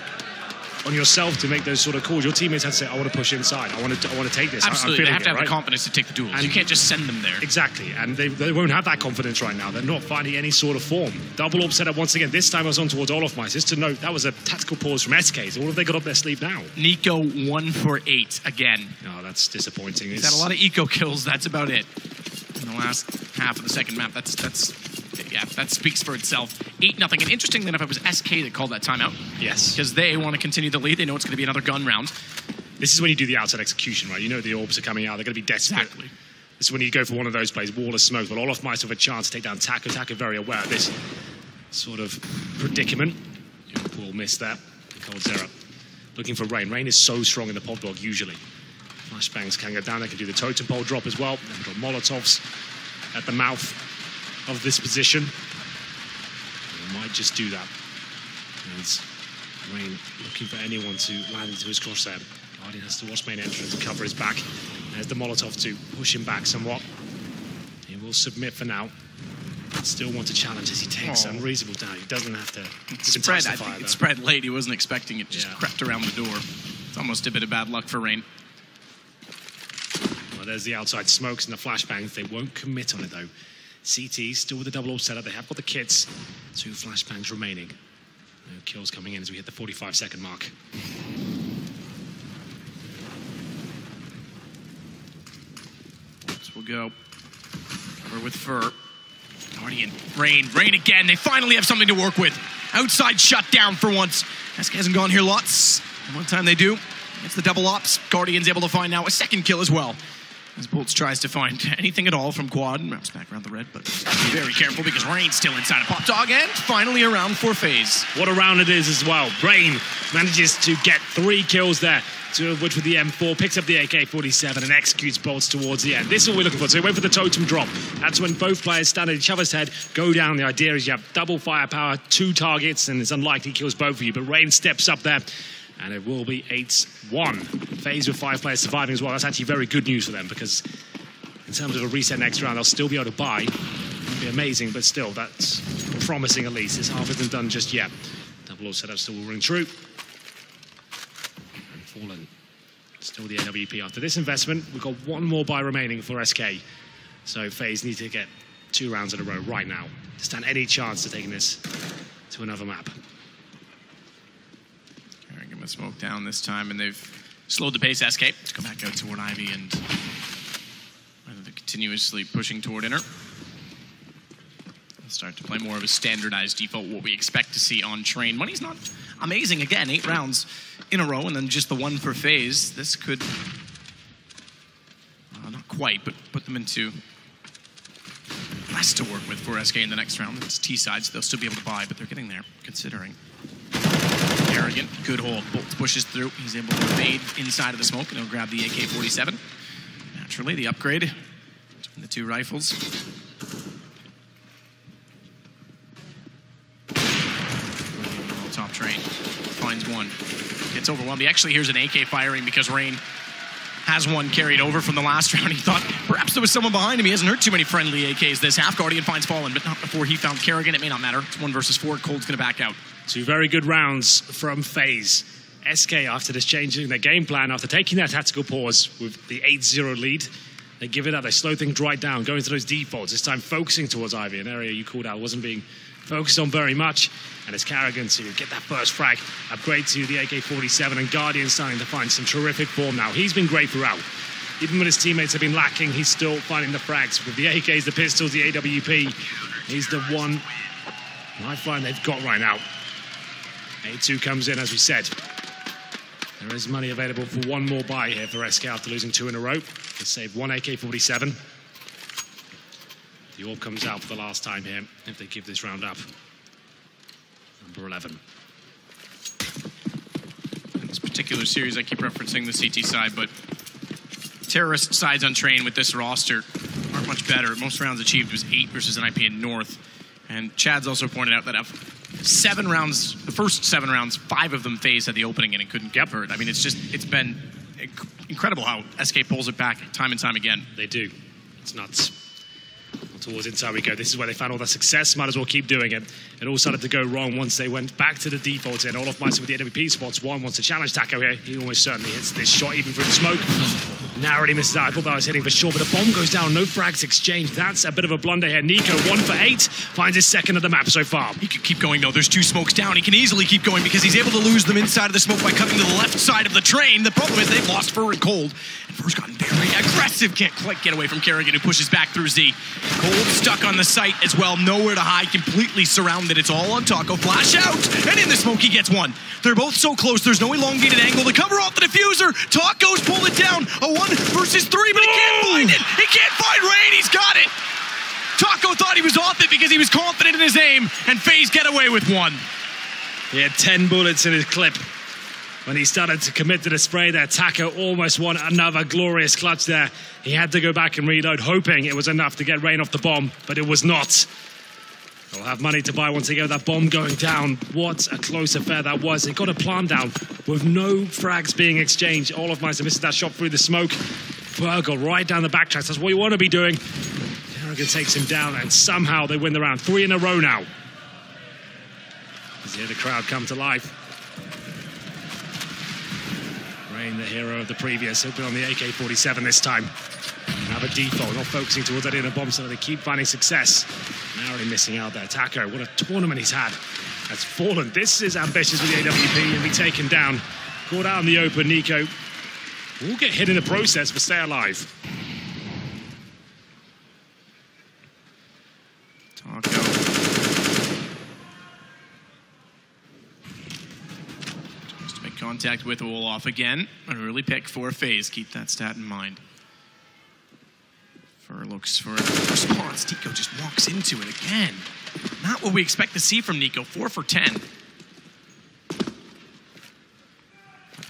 on yourself to make those sort of calls. Your teammates have to say, I want to push inside. I want to take this. Absolutely, they have to have right? the confidence to take the duels. And you can't just send them there. Exactly, and they won't have that confidence right now. They're not finding any sort of form. Double orb setup once again. This time I was on towards Olaf Mice. Just to note, that was a tactical pause from SK. So what have they got up their sleeve now? Nico 1 for 8 again. Oh, that's disappointing. He's had a lot of eco kills. That's about it. In the last half of the second map, yeah, that speaks for itself. 8-0. And interestingly enough, it was SK that called that timeout. Yes. Because they want to continue the lead. They know it's going to be another gun round. This is when you do the outside execution, right? You know the orbs are coming out. They're going to be desperate. Exactly. This is when you go for one of those plays, wall of smoke. But Olaf might have a chance to take down Taco. Taco very aware of this sort of predicament. Pool missed that. Cold Zera looking for Rain. Rain is so strong in the pod block usually. Flashbangs can go down. They can do the totem pole drop as well. They've got Molotovs at the mouth of this position. They might just do that. As Rain looking for anyone to land into his crosshair. Guardian has to watch main entrance and cover his back. There's the Molotov to push him back somewhat. He will submit for now. Still want to challenge as he takes unreasonable down. He doesn't have to spread. I think it spread late. He wasn't expecting it. Just crept around the door. It's almost a bit of bad luck for Rain. Well, there's the outside smokes and the flashbangs. They won't commit on it though. CT still with the double orb setup. They have got the kits. 2 flashbangs remaining. No kills coming in as we hit the 45-second mark. We'll go. Cover with Fur. Guardian. Rain again. They finally have something to work with. Outside shut down for once. SK hasn't gone here lots. And one time they do. It's the double ops. Guardian's able to find now a second kill as well. As Bolts tries to find anything at all from Quad and wraps back around the red, but be very careful because Rain's still inside of Pop Dog and finally a round for FaZe. What a round it is as well. Rain manages to get 3 kills there, 2 of which with the M4, picks up the AK-47 and executes Bolts towards the end. This is what we're looking for. So we wait for the totem drop. That's when both players stand at each other's head, go down. The idea is you have double firepower, 2 targets, and it's unlikely he kills both of you, but Rain steps up there. And it will be 8-1. FaZe with 5 players surviving as well. That's actually very good news for them because in terms of a reset next round, they'll still be able to buy. It'll be amazing, but still, that's promising at least. It's half isn't done just yet. Double orb setup still will ring true. And Fallen, still the AWP after this investment. We've got 1 more buy remaining for SK. So FaZe need to get 2 rounds in a row right now to stand any chance of taking this to another map. Smoke down this time, and they've slowed the pace. SK to go back out toward Ivy, and rather than continuously pushing toward inner, they'll start to play more of a standardized default, what we expect to see on Train. Money's not amazing. Again, 8 rounds in a row, and then just the 1 for FaZe. This could, not quite, but put them into less to work with for SK in the next round. It's T-side, so they'll still be able to buy, but they're getting there, considering. Arrogant, good hold. Bolt pushes through. He's able to evade inside of the smoke, and he'll grab the AK-47. Naturally, the upgrade between the 2 rifles. Top Train finds 1. Gets overwhelmed. He actually hears an AK firing because Rain has 1 carried over from the last round. He thought perhaps there was someone behind him. He hasn't heard too many friendly AKs this half. Guardian finds Fallen, but not before he found Kerrigan. It may not matter. It's 1 versus 4. Cold's going to back out. 2 very good rounds from FaZe. SK, after this changing their game plan, after taking their tactical pause with the 8-0 lead, they give it up. They slow things right down, going to those defaults. This time focusing towards Ivy, an area you called out wasn't being focused on very much. And it's Kerrigan to get that first frag, upgrade to the AK-47, and Guardian starting to find some terrific form now. He's been great throughout. Even when his teammates have been lacking, he's still finding the frags with the AKs, the pistols, the AWP. He's the one lifeline they've got right now. 8-2 comes in, as we said. There is money available for 1 more buy here for SK after losing 2 in a row. They save 1 AK-47. The orb comes out for the last time here if they give this round up. Number 11. In this particular series, I keep referencing the CT side, but terrorist sides on Train with this roster aren't much better. Most rounds achieved was 8 versus an IPN North. And Chad's also pointed out that of 7 rounds, the first 7 rounds, 5 of them FaZe had the opening and it couldn't convert. I mean, it's been incredible how SK pulls it back time and time again. They do. It's nuts. Towards inside we go. This is where they found all their success. Might as well keep doing it. It all started to go wrong once they went back to the default in. All of Meister with the AWP spots. One wants to challenge Taco here. He almost certainly hits this shot even through the smoke. Narrowly misses out. I thought that was hitting for sure, but the bomb goes down. No frags exchanged. That's a bit of a blunder here. Nico, 1 for 8, finds his second of the map so far. He could keep going though. There's 2 smokes down. He can easily keep going because he's able to lose them inside of the smoke by cutting to the left side of the train. The problem is they've lost Fur and Cold. And Fur's gotten very aggressive. Can't quite get away from Kerrigan, who pushes back through Z. Cold stuck on the site as well. Nowhere to hide. Completely surrounded. It's all on Taco. Flash out. And in the smoke he gets 1. They're both so close. There's no elongated angle. The cover off the diffuser. Taco's pull it down. A 1 versus 3, but he can't find it. He can't find Rain. He's got it. Taco thought he was off it because he was confident in his aim, and FaZe get away with 1. He had 10 bullets in his clip. When he started to commit to the spray there, Taco almost won another glorious clutch there. He had to go back and reload, hoping it was enough to get Rain off the bomb, but it was not. They'll have money to buy once again with that bomb going down. What a close affair that was. They got a plant down with no frags being exchanged. All of Meister misses that shot through the smoke. Virgil right down the backtracks. That's what you want to be doing. Kerrigan takes him down, and somehow they win the round. 3 in a row now. As you hear the crowd come to life. Rain, the hero of the previous, he'll be on the AK-47 this time. Another default, not focusing towards that inner bomb, so they keep finding success. Narrowly missing out there. Taco, what a tournament he's had. Has fallen. This is ambitious with the AWP and be taken down. Caught out in the open. Nico will get hit in the process, but stay alive. Taco. Tries to make contact with Olaf again. An early pick for FaZe. Keep that stat in mind. Fur looks for a response. Nico just walks into it again. Not what we expect to see from Nico. 4 for 10.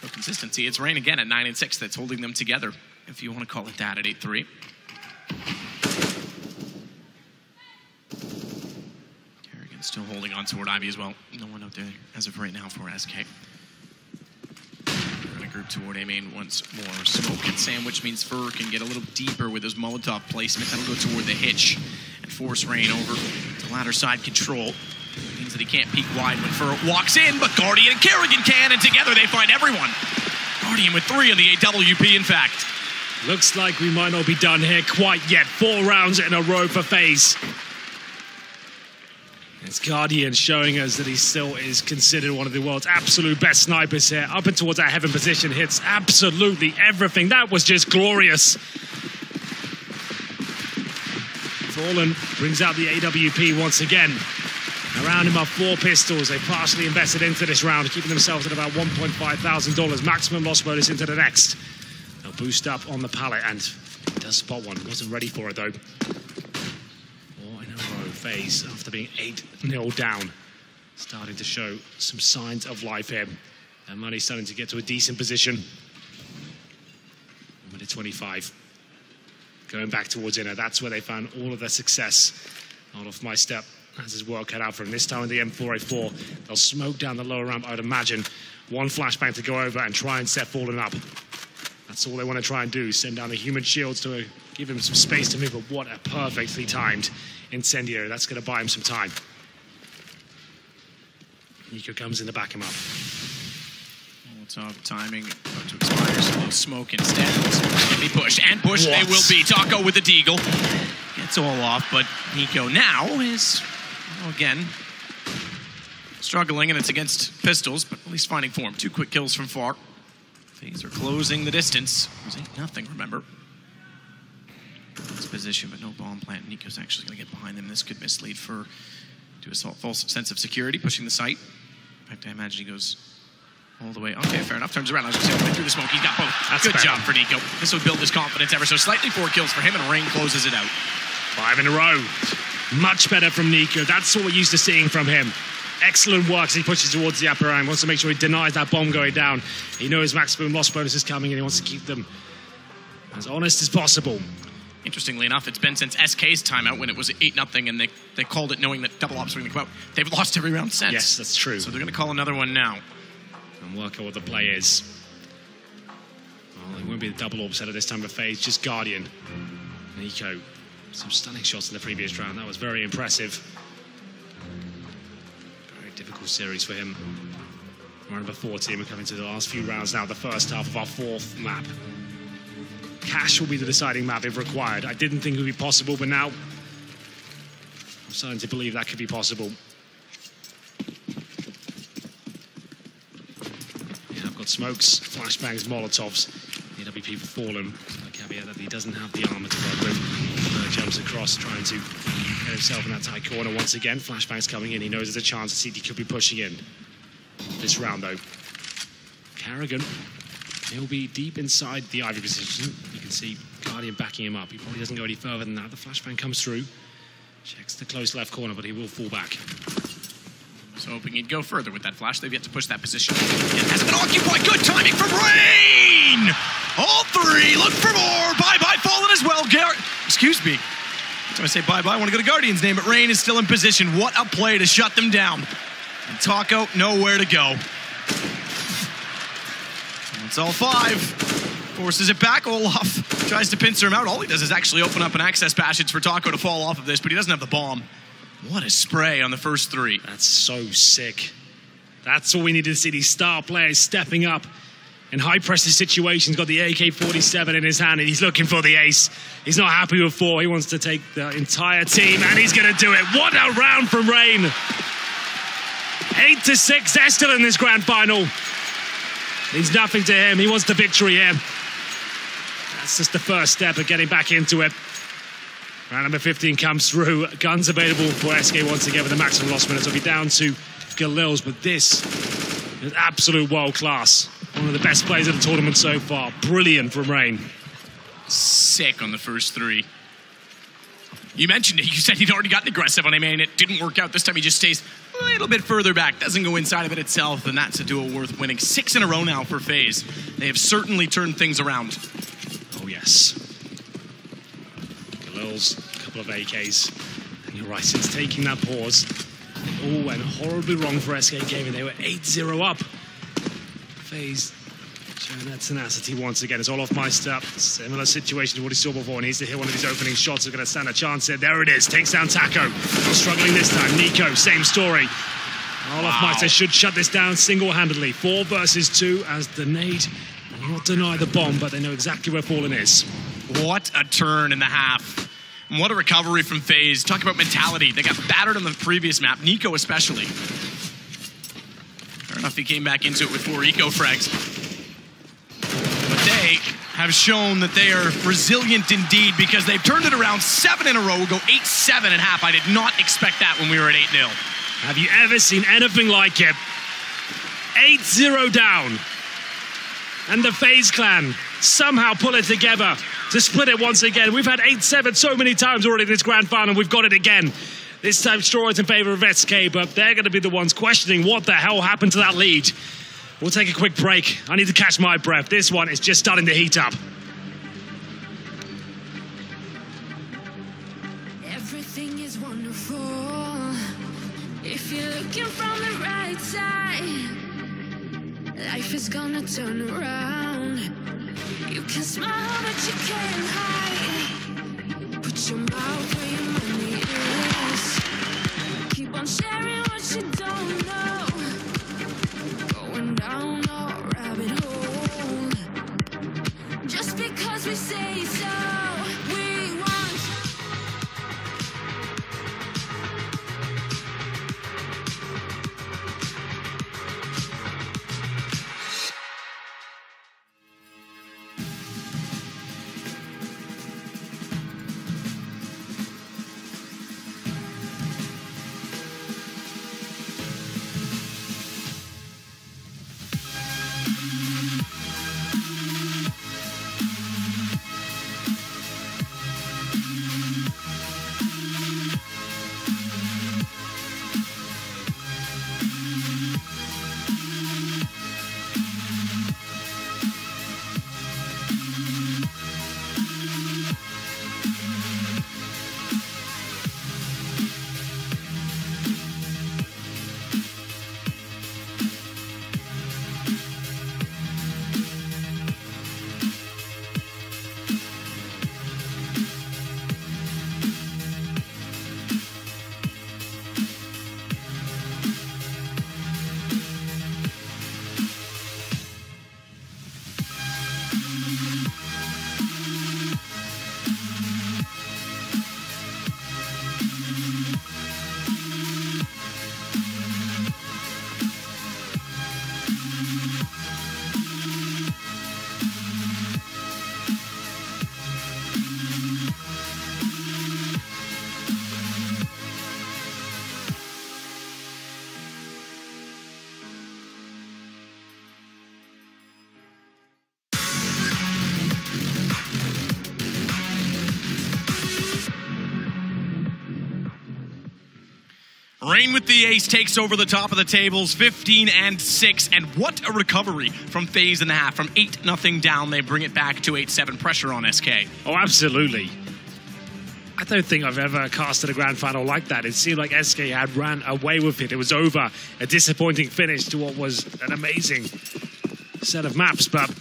No consistency. It's Rain again at 9 and 6. That's holding them together, if you want to call it that, at 8-3. Kerrigan still holding on toward Ivy as well. No one out there as of right now for SK. Group toward A main once more. Smoke and sandwich means Fur can get a little deeper with his Molotov placement. That'll go toward the hitch and force Rain over to ladder side control. It means that he can't peek wide when Fur walks in, but Guardian and Kerrigan can, and together they find everyone. Guardian with 3 on the AWP, in fact. Looks like we might not be done here quite yet. 4 rounds in a row for FaZe. It's Guardian showing us that he still is considered one of the world's absolute best snipers here. Up and towards that heaven position, hits absolutely everything. That was just glorious. Fallen brings out the AWP once again. Around him are 4 pistols. They partially invested into this round, keeping themselves at about $1,500. Maximum loss bonus into the next. They'll boost up on the pallet, and he does spot one. Wasn't ready for it though. FaZe, after being 8-0 down, starting to show some signs of life here. And Money's starting to get to a decent position. Minute 25. Going back towards inner, that's where they found all of their success. All of my step has his work cut out for him. This time in the M4A4, they'll smoke down the lower ramp, I'd imagine. 1 flashbang to go over and try and set Fallen up. That's all they want to try and do, send down the human shields to give him some space to move, but what a perfectly timed incendiary. That's going to buy him some time. Nico comes in to back him up. Molotov timing about to expire, so no smoke instead. Smoke's going to be pushed, and pushed they will be. Taco with the deagle. Gets all off, but Nico now is, well, again, struggling, and it's against pistols, but at least finding form. 2 quick kills from far. FaZe are closing the distance. It was 8-0, remember. This position, but no bomb plant. Nico's actually going to get behind them. This could mislead Fur to a false sense of security, pushing the site. In fact, I imagine he goes all the way. Okay, fair enough. Turns around. I was just going through the smoke. He's got both. That's good fair. job for Nico. This will build his confidence ever so slightly. 4 kills for him, and Rain closes it out. 5 in a row. Much better from Nico. That's what we're used to seeing from him. Excellent work as he pushes towards the upper end. Wants to make sure he denies that bomb going down. He knows maximum loss bonus is coming, and he wants to keep them as honest as possible. Interestingly enough, it's been since SK's timeout when it was 8-0, and they called it knowing that double ops were going to come out. They've lost every round since. Yes, that's true. So they're going to call another one now. And work out what the play is. Well, Well, it won't be the double orb setter this time for FaZe, just Guardian. Nico, some stunning shots in the previous round. That was very impressive. Very difficult series for him. Round number 14, we're coming to the last few rounds now, the first half of our fourth map. Cash will be the deciding map if required. I didn't think it would be possible, but now I'm starting to believe that could be possible. Yeah, I've got smokes, flashbangs, molotovs. EWP for Fallen. A caveat that he doesn't have the armor to work with. Jumps across, trying to get himself in that tight corner once again. Flashbangs coming in. He knows there's a chance that CT could be pushing in. This round, though. Carrigan, he'll be deep inside the Ivy position. You can see Guardian backing him up. He probably doesn't go any further than that. The flashbang comes through. Checks the close left corner, but he will fall back. So hoping he'd go further with that flash. They've yet to push that position. It has been occupied. Good timing from Rain! All three, look for more. Bye-bye, Fallen as well. Excuse me. I was going to say bye-bye. I want to go to Guardian's name, but Rain is still in position. What a play to shut them down. And Taco, nowhere to go. It's all five. Forces it back. Olaf tries to pincer him out. All he does is actually open up an access passage for Taco to fall off of this, but he doesn't have the bomb. What a spray on the first three. That's so sick. That's all we need to see. These star players stepping up in high-pressure situations. Got the AK-47 in his hand, and he's looking for the ace. He's not happy with 4. He wants to take the entire team, and he's going to do it. What a round from Rain. 8-6. They're still in this grand final. Means nothing to him. He wants the victory here. That's just the first step of getting back into it. Round number 15 comes through. Guns available for SK once again with the maximum loss minutes. It'll be down to Galils, but this is absolute world class. One of the best players of the tournament so far. Brilliant from Rain. Sick on the first three. You mentioned it. You said he'd already gotten aggressive on him, and it didn't work out. This time he just stays a little bit further back. Doesn't go inside of it itself, and that's a duel worth winning. 6 in a row now for FaZe. They have certainly turned things around. Oh, yes. Galils, a couple of AKs. And you're right, since taking that pause, it all went horribly wrong for SK Gaming. They were 8-0 up. FaZe showing that tenacity once again. It's Olofmeister. Similar situation to what he saw before. Needs to hit one of these opening shots. Is going to stand a chance here. There it is. Takes down Taco. Not struggling this time. Nico, same story. Olofmeister should shut this down single-handedly. 4 versus 2 as the nade will not deny the bomb, but they know exactly where Fallen is. What a turn in the half. And what a recovery from FaZe. Talk about mentality. They got battered on the previous map. Nico especially. Fair enough, he came back into it with 4 eco frags. But they have shown that they are resilient indeed because they've turned it around 7 in a row. We'll go 8-7 at half. I did not expect that when we were at 8-0. Have you ever seen anything like it? 8-0 down. And the FaZe clan somehow pull it together to split it once again. We've had 8-7 so many times already in this grand final. We've got it again. This time Straw is in favor of SK, but they're going to be the ones questioning what the hell happened to that lead. We'll take a quick break. I need to catch my breath. This one is just starting to heat up. Everything is wonderful if you're looking from the right side. Life is gonna turn around. You can smile, but you can't hide. Put your mouth where your money is. Keep on sharing what you don't know. Going down a rabbit hole. Just because we say so, we want. Rain with the ace takes over the top of the tables, 15-6, and what a recovery from FaZe in the half. From 8-0 down, they bring it back to 8-7. Pressure on SK. Oh, absolutely. I don't think I've ever casted a grand final like that. It seemed like SK had ran away with it. It was over. A disappointing finish to what was an amazing set of maps, but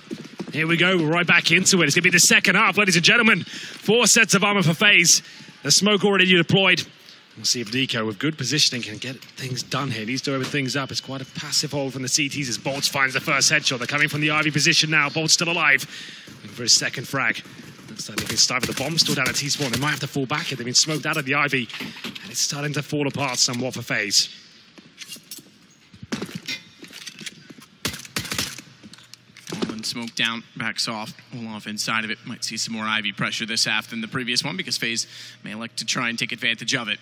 here we go. We're right back into it. It's going to be the second half, ladies and gentlemen. 4 sets of armor for FaZe. The smoke already deployed. We'll see if Nico, with good positioning, can get things done here. Needs to open things up. It's quite a passive hold from the CTs as Bolts finds the first headshot. They're coming from the Ivy position now. Bolts still alive. Looking for his second frag. Looks like they can start with the bomb still down at T-spawn. They might have to fall back here. They've been smoked out of the Ivy. And it's starting to fall apart somewhat for FaZe. Smoke down, backs off, Olaf inside of it. Might see some more Ivy pressure this half than the previous one because FaZe may like to try and take advantage of it.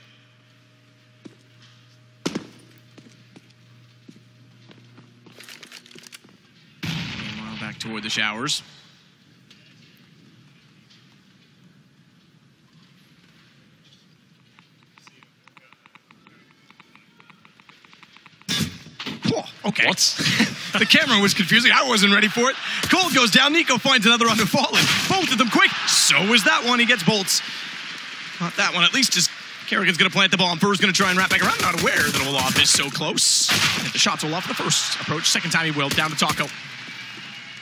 Meanwhile, back toward the showers. Okay. What? The camera was confusing. I wasn't ready for it. Cole goes down. Nico finds another Underfallen. Both of them quick. So is that one. He gets Bolts. Not that one. At least just Kerrigan's going to plant the bomb. Fur's going to try and wrap back around. Not aware that Olaf is so close. Hit the shots Olaf the first approach. Second time he will. Down to Taco.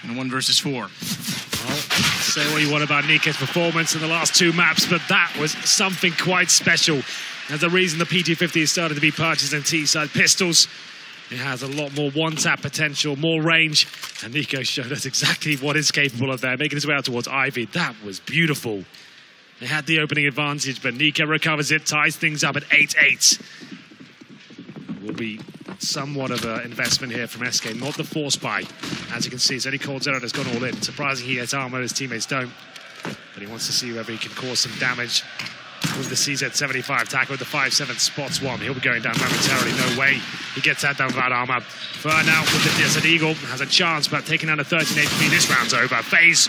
And a 1 versus 4. Well, say what you want about Nico's performance in the last 2 maps, but that was something quite special. There's the reason the P250 has started to be purchased in T-side pistols. It has a lot more one-tap potential, more range, and Nico showed us exactly what it's capable of there, making his way out towards Ivy. That was beautiful. They had the opening advantage, but Nico recovers it, ties things up at 8-8. Will be somewhat of an investment here from SK, not the force buy. As you can see, it's only Cold Zero that's gone all in. Surprising he gets armor, his teammates don't. But he wants to see whether he can cause some damage with the CZ75. Tackle with the 5-7 spots one. He'll be going down momentarily. No way he gets that down without armor. Fern out with the Desert Eagle. Has a chance, but taking down a 13 HP. This round's over. FaZe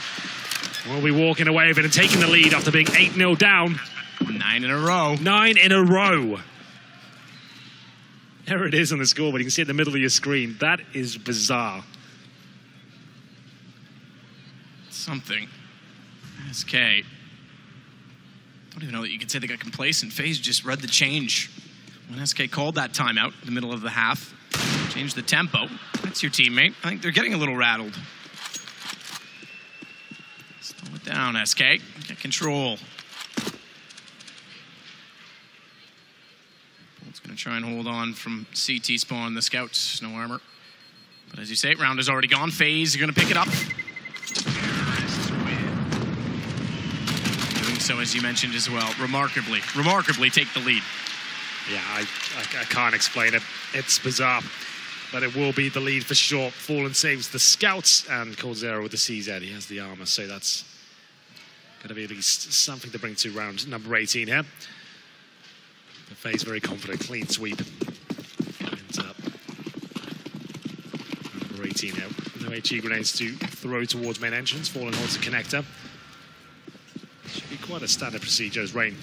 will be walking away with it and taking the lead after being 8-0 down. 9 in a row. 9 in a row. There it is on the scoreboard. You can see it in the middle of your screen. That is bizarre. Something. SK. I don't even know that you can say they got complacent. FaZe just read the change. When SK called that timeout in the middle of the half, changed the tempo. That's your teammate. I think they're getting a little rattled. Slow it down, SK. Get control. Bolt's going to try and hold on from CT spawn. The scouts, no armor. But as you say, round is already gone. FaZe are going to pick it up. So as you mentioned as well, remarkably take the lead. Yeah, I can't explain it. It's bizarre, but it will be the lead for sure. Fallen saves the scouts and Cold Zero with the CZ. He has the armor, so that's going to be at least something to bring to round number 18 here. The FaZe very confident, clean sweep. And, number 18 now. No HE grenades to throw towards main entrance. Fallen holds a connector. Should be quite a standard procedure as Rain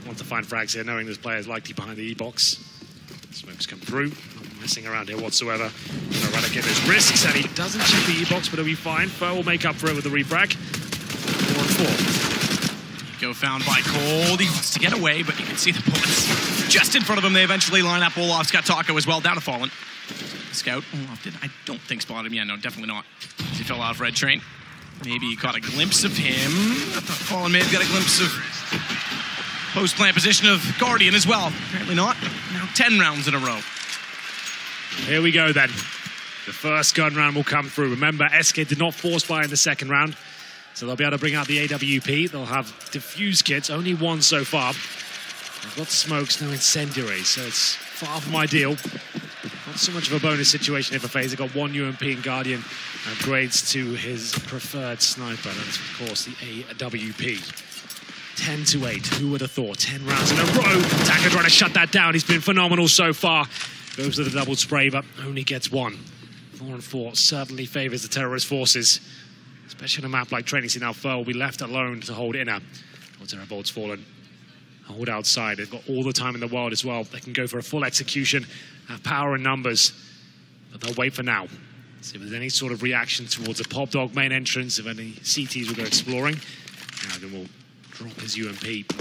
wants to find frags here, knowing there's players likely behind the E-box. Smokes come through, not messing around here whatsoever. Gonna eradicate those risks, and he doesn't check the E-box, but he'll be fine. Fur will make up for it with the refrag. 4-4. Go found by Cold. He wants to get away, but you can see the bullets just in front of him. They eventually line up. Olaf's got Taco as well, down to Fallen. Scout, Olaf did, I don't think spotted him. Yeah, no, definitely not. He fell off Red Train. Maybe you caught a glimpse of him. I thought Fallen may have got a glimpse of post-plant position of Guardian as well. Apparently not. Now 10 rounds in a row. Here we go then. The first gun round will come through. Remember, SK did not force buy in the second round, so they'll be able to bring out the AWP. They'll have diffuse kits, only one so far. They've got smokes, no incendiary, so it's far from ideal. Not so much of a bonus situation here for FaZe. They've got one UMP and Guardian upgrades to his preferred sniper. That's, of course, the AWP. 10-8. Who would have thought? 10 rounds in a row. Taka trying to shut that down. He's been phenomenal so far. Goes to the double spray, but only gets one. 4-4 certainly favours the terrorist forces, especially on a map like Training Sea. Now Fur will be left alone to hold inner. Zero Bolt's fallen. hold outside. They've got all the time in the world as well. They can go for a full execution, have power and numbers, but they'll wait for now. See if there's any sort of reaction towards a Pop Dog main entrance, if any CTs will go exploring. Then will drop his UMP.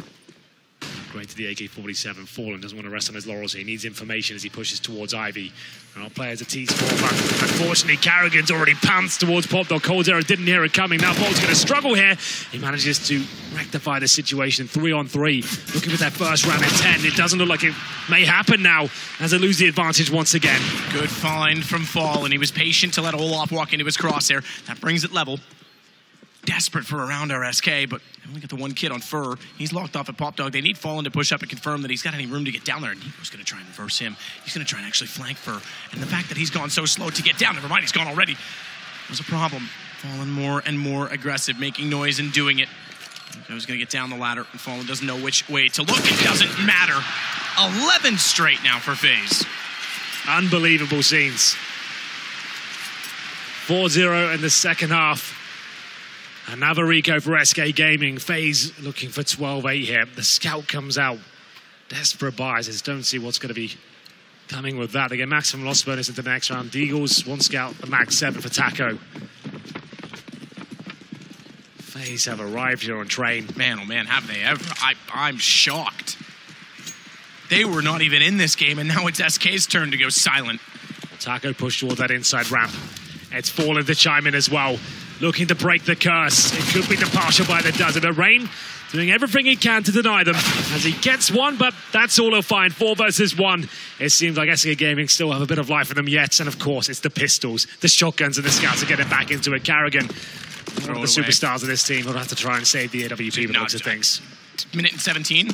Going to the AK-47. Fallen doesn't want to rest on his laurels here. He needs information as he pushes towards Ivy. Our players a T-score, but unfortunately Carrigan's already pounced towards Pop Dog. Coldzera didn't hear it coming. Now Bolt's going to struggle here. He manages to rectify the situation 3-on-3. Looking for that first round at 10. It doesn't look like it may happen now as they lose the advantage once again. Good find from Fallen. He was patient to let Olaf walk into his crosshair. That brings it level. Desperate for a round RSK, but they only get the one kid on Fur. He's locked off at Pop Dog. They need Fallen to push up and confirm that he's got any room to get down there. And Nico's going to try and reverse him. He's going to try and actually flank Fur. And the fact that he's gone so slow to get down, never mind, he's gone already, was a problem. Fallen more and more aggressive, making noise and doing it. Nico's going to get down the ladder, and Fallen doesn't know which way to look. It doesn't matter. 11 straight now for FaZe. Unbelievable scenes. 4-0 in the second half. Another Rico for SK Gaming. FaZe looking for 12-8 here. The scout comes out. Desperate buys. Don't see what's going to be coming with that. They get maximum loss bonus into the next round. Deagles, one scout, the max 7 for Taco. FaZe have arrived here on train. Man, oh man, have they ever. I'm shocked. They were not even in this game, and now it's SK's turn to go silent. Taco pushed towards that inside ramp. It's Fallen to chime in as well. Looking to break the curse. It could be the partial by the dozen. But Rain doing everything he can to deny them as he gets one, but that's all he'll find. 4 versus 1. It seems like SK Gaming still have a bit of life in them yet. And of course, it's the pistols, the shotguns, and the scouts are getting back into it. Carrigan, one of the superstars of this team, will have to try and save the AWP with looks of things. Minute and 17.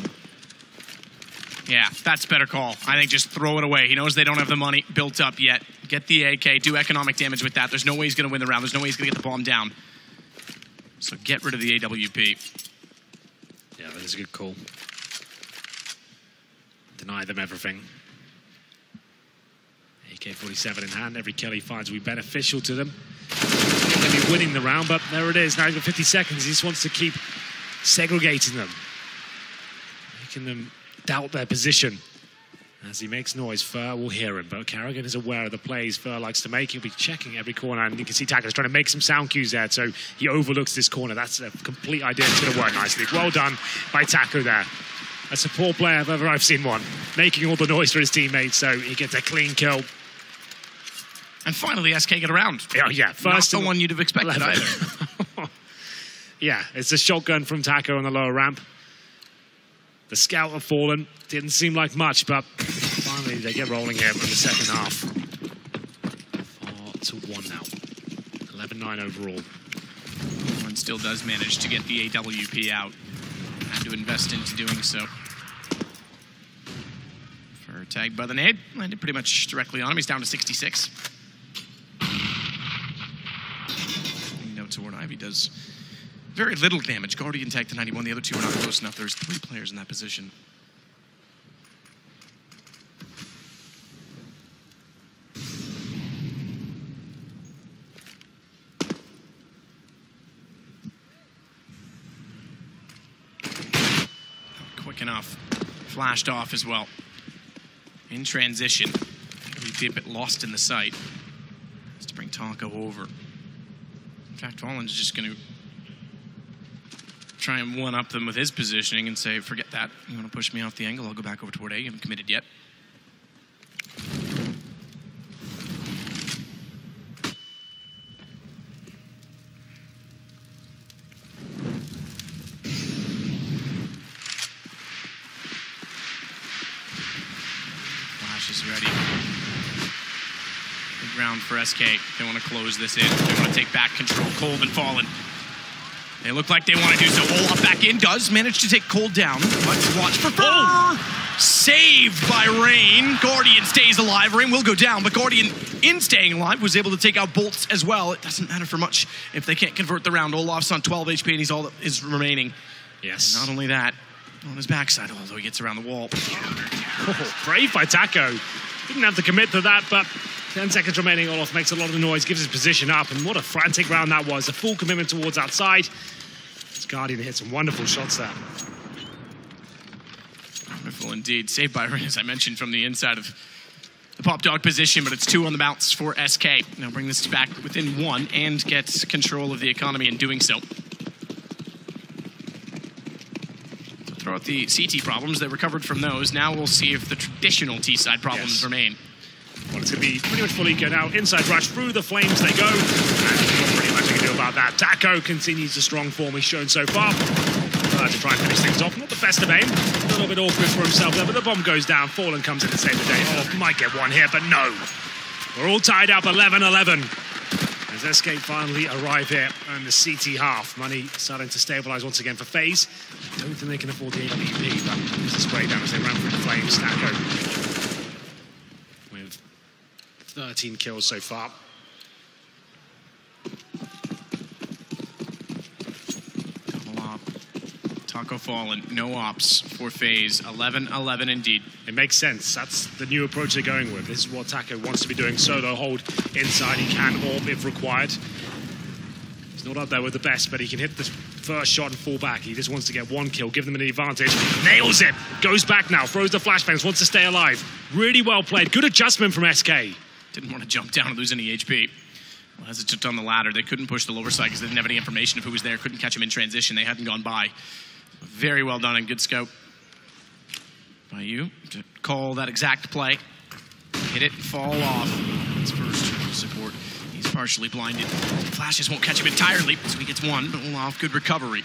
Yeah, that's a better call. I think just throw it away. He knows they don't have the money built up yet. Get the AK, do economic damage with that. There's no way he's going to win the round. There's no way he's going to get the bomb down. So get rid of the AWP. Yeah, that is a good call. Deny them everything. AK-47 in hand. Every kill he finds will be beneficial to them. They'll be winning the round, but there it is. Now he's got 50 seconds. He just wants to keep segregating them. Making them doubt their position. As he makes noise, Fur will hear him, but Carrigan is aware of the plays Fur likes to make. He'll be checking every corner, and you can see Taco's trying to make some sound cues there, so he overlooks this corner. That's a complete idea. It's going to work nicely. Well done by Taco there. A support player if ever I've seen one, making all the noise for his teammates, so he gets a clean kill. And finally, SK get around. Oh, yeah. First not the one you'd have expected either. Yeah, it's a shotgun from Taco on the lower ramp. The scout have fallen. Didn't seem like much, but finally they get rolling here in the second half. 4-1 now. 11-9 overall. One still does manage to get the AWP out. Had to invest into doing so. For tag by the nade. Landed pretty much directly on him. He's down to 66. Note toward Ivy does very little damage. Guardian tag to 91. The other two are not close enough. There's 3 players in that position. Not quick enough. Flashed off as well. In transition. Be a bit lost in the sight. Has to bring Taco over. In fact, Fallen's just going to try and one-up them with his positioning and say, forget that. You want to push me off the angle, I'll go back over toward A. You haven't committed yet. Flash is ready. Big round for SK. They want to close this in. They want to take back control. Cold and Fallen. They look like they want to do so. Olaf back in, does manage to take Cold down. Let's watch for Fur. Saved by Rain. Guardian stays alive. Rain will go down, but Guardian, in staying alive, was able to take out Bolts as well. It doesn't matter for much if they can't convert the round. Olaf's on 12 HP, and he's all that is remaining. Yes. And not only that, on his backside, although he gets around the wall. Oh, brave by Taco. Didn't have to commit to that, but 10 seconds remaining. Olaf makes a lot of the noise, gives his position up, and what a frantic round that was. A full commitment towards outside. This Guardian hit some wonderful shots there. Beautiful indeed. Saved by Rin, as I mentioned, from the inside of the pop dog position, but it's 2 on the bounce for SK. Now bring this back within 1 and get control of the economy in doing so. Throw out the CT problems. They recovered from those. Now we'll see if the traditional T-side problems remain. Well, it's going to be pretty much fully go now. Inside rush through the flames they go. And not pretty much I can do about that. Taco continues the strong form he's shown so far. To try and finish things off. Not the best of aim. A little bit awkward for himself there, but the bomb goes down. Fallen comes in to save the day. Oh, might get one here, but no. We're all tied up 11-11. As SK finally arrive here and the CT half. Money starting to stabilize once again for FaZe. I don't think they can afford the AWP, but there's a spray down as they ran through the flames. Taco with 13 kills so far. Taco fallen, no ops for FaZe. 11-11 indeed. It makes sense. That's the new approach they're going with. This is what Taco wants to be doing. Solo hold inside. He can orb if required. He's not up there with the best, but he can hit the first shot and fall back. He just wants to get 1 kill, give them an advantage. Nails it. Goes back now. Throws the flashbangs. Wants to stay alive. Really well played. Good adjustment from SK. Didn't want to jump down and lose any HP. Well, as it took on the ladder, they couldn't push the lower side because they didn't have any information of who was there. Couldn't catch him in transition. They hadn't gone by. Very well done and good scout by you to call that exact play. Hit it and fall off. That's first support. He's partially blinded. Flashes won't catch him entirely, so he gets 1, but Olaf, good recovery.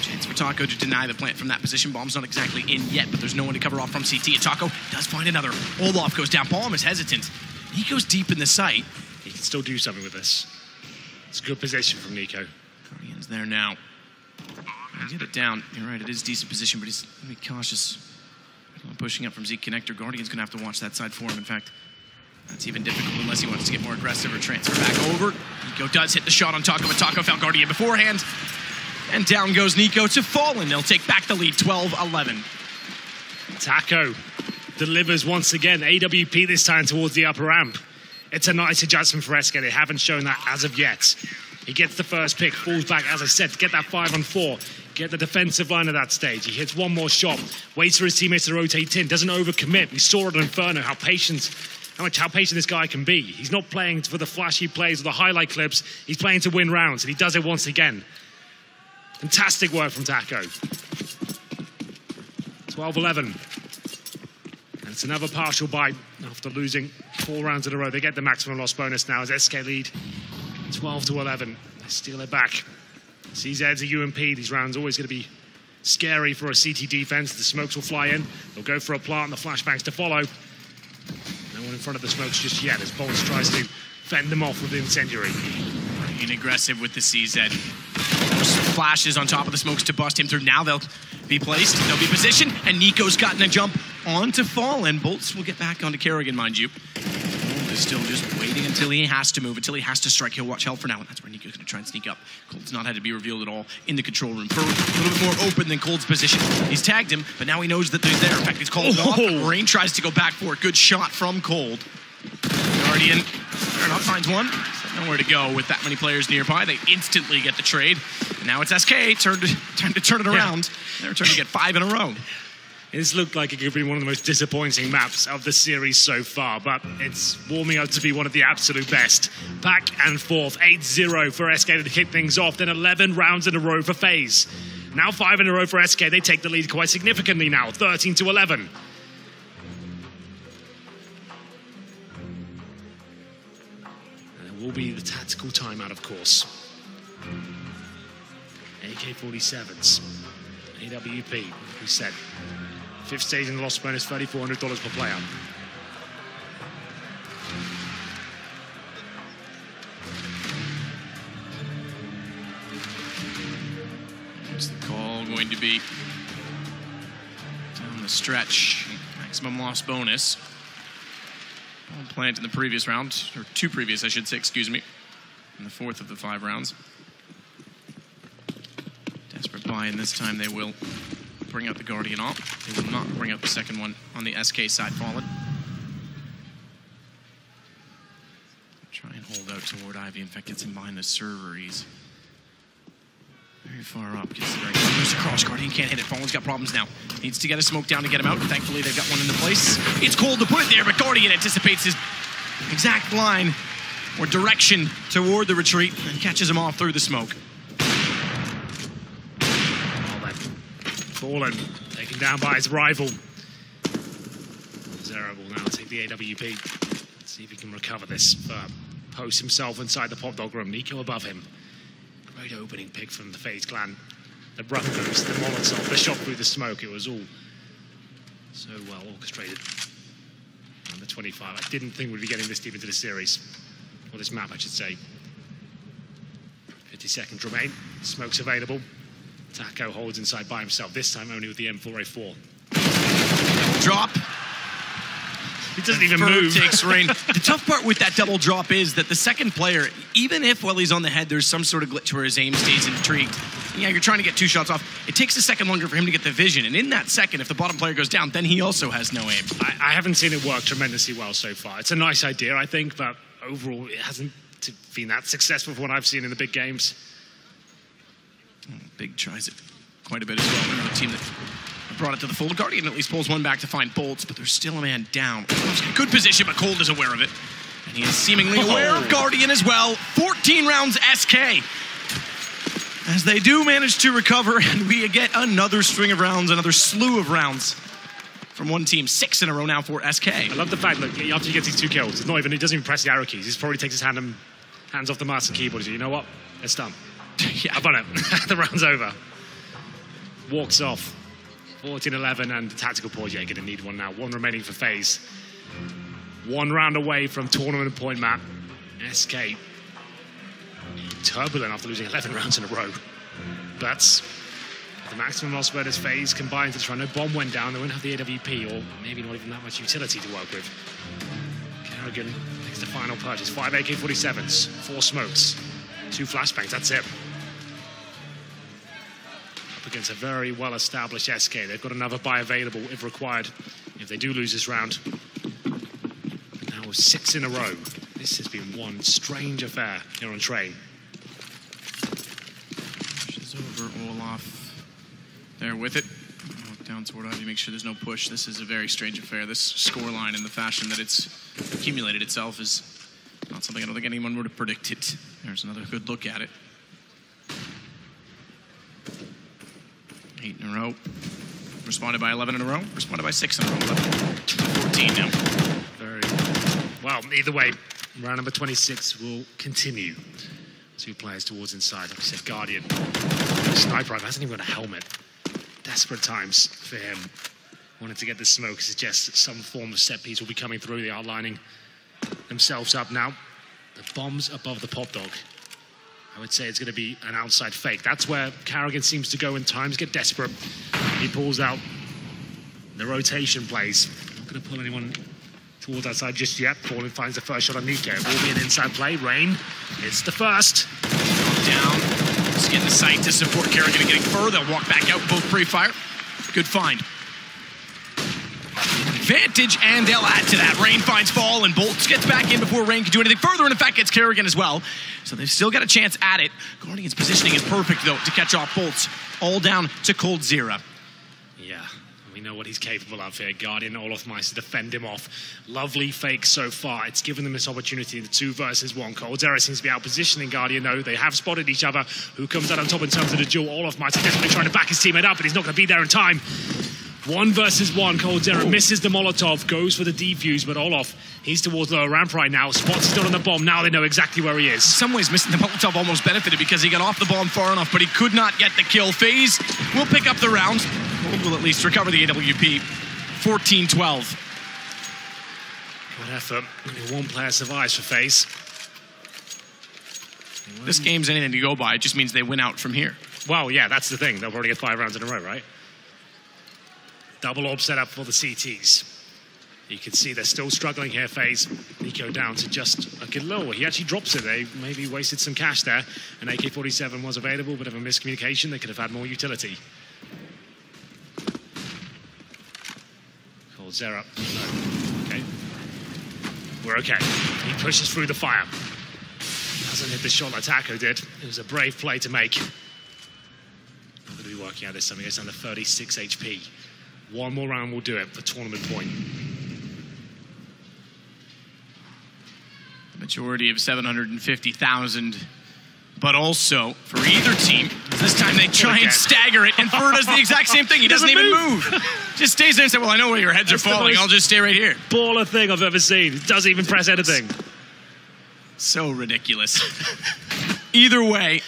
Chance for Taco to deny the plant from that position. Bomb's not exactly in yet, but there's no one to cover off from CT. And Taco does find another. Olaf goes down. Palm is hesitant. He goes deep in the site. He can still do something with this. It's a good position from Nico. Guardian's there now. Get it down. You're right, it is decent position, but he's going to be cautious. Pushing up from Zeke Connector. Guardian's going to have to watch that side for him. In fact, that's even difficult unless he wants to get more aggressive or transfer back over. Nico does hit the shot on Taco, but Taco found Guardian beforehand. And down goes Nico to Fallen. They'll take back the lead, 12-11. Taco delivers once again. AWP this time towards the upper ramp. It's a nice adjustment for SK. They haven't shown that as of yet. He gets the first pick, falls back, as I said, to get that 5-on-4. Get the defensive line at that stage. He hits 1 more shot, waits for his teammates to rotate in, doesn't overcommit. We saw it on Inferno, how patient this guy can be. He's not playing for the flashy plays or the highlight clips. He's playing to win rounds, and he does it once again. Fantastic work from Taco. 12-11. And it's another partial bite after losing 4 rounds in a row. They get the maximum loss bonus now as SK lead 12-11. They steal it back. CZ's a UMP. These rounds always going to be scary for a CT defense. The smokes will fly in. They'll go for a plant and the flashbangs to follow. No one in front of the smokes just yet as Bolts tries to fend them off with the incendiary. Being aggressive with the CZ. Flashes on top of the smokes to bust him through. Now they'll be placed. They'll be positioned. And Nico's gotten a jump onto Fallen. Bolts will get back onto Kerrigan, mind you. Still just waiting until he has to move, until he has to strike. He'll watch Hell for now, and that's where Nico's going to try and sneak up. Cold's not had to be revealed at all in the control room. For a little bit more open than Cold's position. He's tagged him, but now he knows that he's there. In fact, he's called off. Rain tries to go back for it. Good shot from Cold. Guardian, fair enough, finds one. Nowhere to go with that many players nearby. They instantly get the trade. And now it's SK, time to turn it around. They're trying to get 5 in a row. This looked like it could be one of the most disappointing maps of the series so far, but it's warming up to be one of the absolute best. Back and forth, 8-0 for SK to kick things off, then 11 rounds in a row for FaZe. Now 5 in a row for SK. They take the lead quite significantly now, 13-11. And it will be the tactical timeout, of course. AK-47s, AWP, we said. 5th stage in the loss bonus, $3,400 per player. What's the call going to be? Down the stretch, maximum loss bonus. One plant in the previous round, or 2 previous, I should say, excuse me. In the 4th of the 5 rounds. Desperate buy-in this time, they will bring out the Guardian off. They will not bring out the second one on the SK side, Fallen. Try and hold out toward Ivy. In fact, gets him behind the server. He's very far up. Gets the very close across. Guardian can't hit it. Fallen's got problems now. Needs to get a smoke down to get him out. Thankfully, they've got one into place. It's cold to put it there, but Guardian anticipates his exact line or direction toward the retreat and catches him off through the smoke. Fallen taken down by his rival. Zera will now take the AWP. Let's see if he can recover this. Posts himself inside the pop dog room. Nico above him. Great opening pick from the FaZe clan. The rough moves, the Molotov, the shot through the smoke. It was all so well orchestrated. Number 25. I didn't think we'd be getting this deep into the series. Or this map, I should say. 50 seconds remain. Smoke's available. Taco holds inside by himself, this time only with the M4A4. Drop. He doesn't even move. Takes rain. The tough part with that double drop is that the second player, even if while he's on the head, there's some sort of glitch where his aim stays intrigued. Yeah, you're trying to get 2 shots off. It takes a second longer for him to get the vision. And in that second, if the bottom player goes down, then he also has no aim. I haven't seen it work tremendously well so far. It's a nice idea, I think, but overall, it hasn't been that successful from what I've seen in the big games. Big tries it quite a bit as well. Another team that brought it to the full. Guardian at least pulls one back to find bolts, but there's still a man down. Good position, but Cold is aware of it. And he is seemingly aware of Guardian as well. 14 rounds SK. As they do manage to recover, and we get another string of rounds, another slew of rounds from one team. 6 in a row now for SK. I love the fact that after he gets these 2 kills, he doesn't even press the arrow keys. He probably takes his hands off the mouse and keyboard. You know what? It's done. Yeah. I've done it. The round's over. Walks off. 14-11 and the tactical pause. Yeah, going to need one now. 1 remaining for FaZe. 1 round away from tournament point map. SK turbulent after losing 11 rounds in a row. But the maximum loss rate as FaZe combined to try. No bomb went down. They won't have the AWP or maybe not even that much utility to work with. Kerrigan makes the final purchase. 5 AK-47s, 4 smokes, 2 flashbangs. That's it. Against a very well-established SK. They've got another buy available if required, if they do lose this round. Now 6 in a row. This has been one strange affair here on Train. Pushes over Olaf. There with it. Walk down toward Ivy, make sure there's no push. This is a very strange affair. This scoreline and the fashion that it's accumulated itself is not something I don't think anyone would have predicted. There's another good look at it. 8 in a row. Responded by 11 in a row. Responded by 6 in a row. 14 now. Very well. Either way, round number 26 will continue. 2 players towards inside. Like I said, Guardian. Sniper rifle hasn't even got a helmet. Desperate times for him. Wanted to get the smoke. Suggests that some form of set piece will be coming through. They are lining themselves up now. The bombs above the pop dog. I would say it's going to be an outside fake. That's where Kerrigan seems to go in times, get desperate. He pulls out the rotation plays. Not going to pull anyone towards outside just yet. Fallen finds the first shot on Nico. It will be an inside play. Rain, it's the first. Down. Just getting the sight to support Kerrigan and getting further. They'll walk back out both pre-fire. Good find. Advantage, and they'll add to that. Rain finds Fall, and Bolts gets back in before Rain can do anything further, and in fact gets Kerrigan as well. So they've still got a chance at it. Guardian's positioning is perfect, though, to catch off Bolts. All down to Cold Zera. Yeah, we know what he's capable of here. Guardian, Olaf Meister defend him off. Lovely fake so far. It's given them this opportunity in the 2 versus 1. Cold Zera seems to be out positioning Guardian, though. They have spotted each other. Who comes out on top in terms of the duel? Olaf Meister desperately trying to back his teammate up, but he's not going to be there in time. 1 versus 1. Cold Zera misses the Molotov, goes for the defuse, but Olaf, he's towards the lower ramp right now. Spots still on the bomb. Now they know exactly where he is. In some ways, missing the Molotov almost benefited because he got off the bomb far enough, but he could not get the kill. FaZe will pick up the round. Cold will at least recover the AWP. 14-12. Good effort. Only 1 player survives for FaZe. This game's anything to go by. It just means they win out from here. Well, yeah, that's the thing. They'll probably get 5 rounds in a row, right? Double orb set up for the CTs. You can see they're still struggling here, FaZe. Nico down to just a good lower. He actually drops it. They maybe wasted some cash there. An AK-47 was available, bit of a miscommunication. They could have had more utility. Cold Zera. No. Okay. We're okay. He pushes through the fire. Doesn't hit the shot like Taco did. It was a brave play to make. going to be working out this time. He goes down to 36 HP. One more round will do it for tournament point. The majority of 750,000. But also, for either team, this time they try and stagger it, and Fur does the exact same thing. He doesn't even move. Just stays there and says, well, I know where your heads are falling. I'll just stay right here. Baller thing I've ever seen. He doesn't even press anything. So ridiculous. Either way,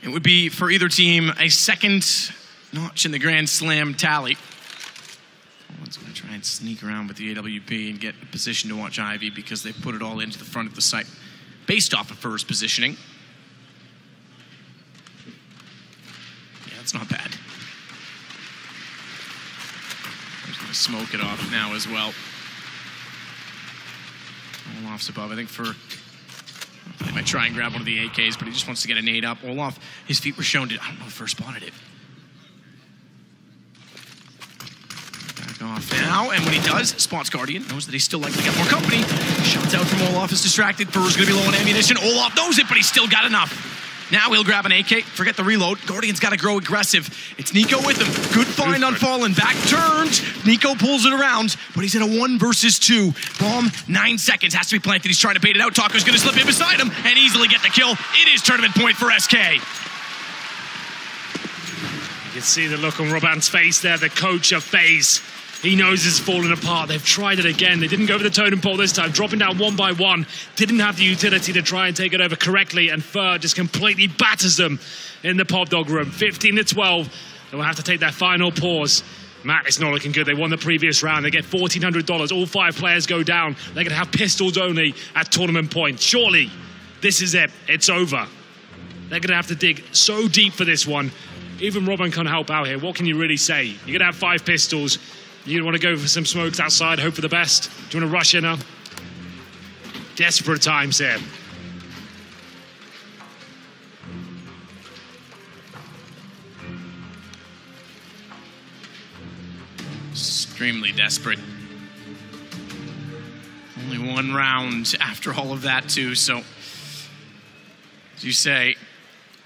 it would be, for either team, a second notch in the Grand Slam tally. One's going to try and sneak around with the AWP and get a position to watch Ivy because they put it all into the front of the site based off of Fur's positioning. It's not bad. He's going to smoke it off now as well. Olaf's above. I think they might try and grab one of the AKs, but he just wants to get a nade up. Olaf, his feet were shown to, I don't know if Fur spotted it. Back off now, and when he does, spots Guardian, knows that he's still likely to get more company. Shots out from Olaf is distracted. Fur's going to be low on ammunition. Olaf knows it, but he's still got enough. Now he'll grab an AK, forget the reload. Guardian's got to grow aggressive. It's Nico with him. Good find on Fallen. Back turned. Nico pulls it around, but he's in a 1 versus 2. Bomb, 9 seconds. Has to be planted. He's trying to bait it out. Taco's going to slip in beside him and easily get the kill. It is tournament point for SK. You can see the look on Robin's face there, the coach of FaZe. He knows it's falling apart. They've tried it again. They didn't go for the totem pole this time, dropping down 1 by 1. Didn't have the utility to try and take it over correctly, and Fur just completely batters them in the pop dog room. 15-12. They will have to take their final pause. Matt, it's not looking good. They won the previous round. They get $1,400. All 5 players go down. They're going to have pistols only at tournament point. Surely, this is it. It's over. They're going to have to dig so deep for this one. Even Robin can't help out here. What can you really say? You're going to have 5 pistols. You want to go for some smokes outside, hope for the best? Do you want to rush in now? Desperate times here. Extremely desperate. Only 1 round after all of that, too, so as you say,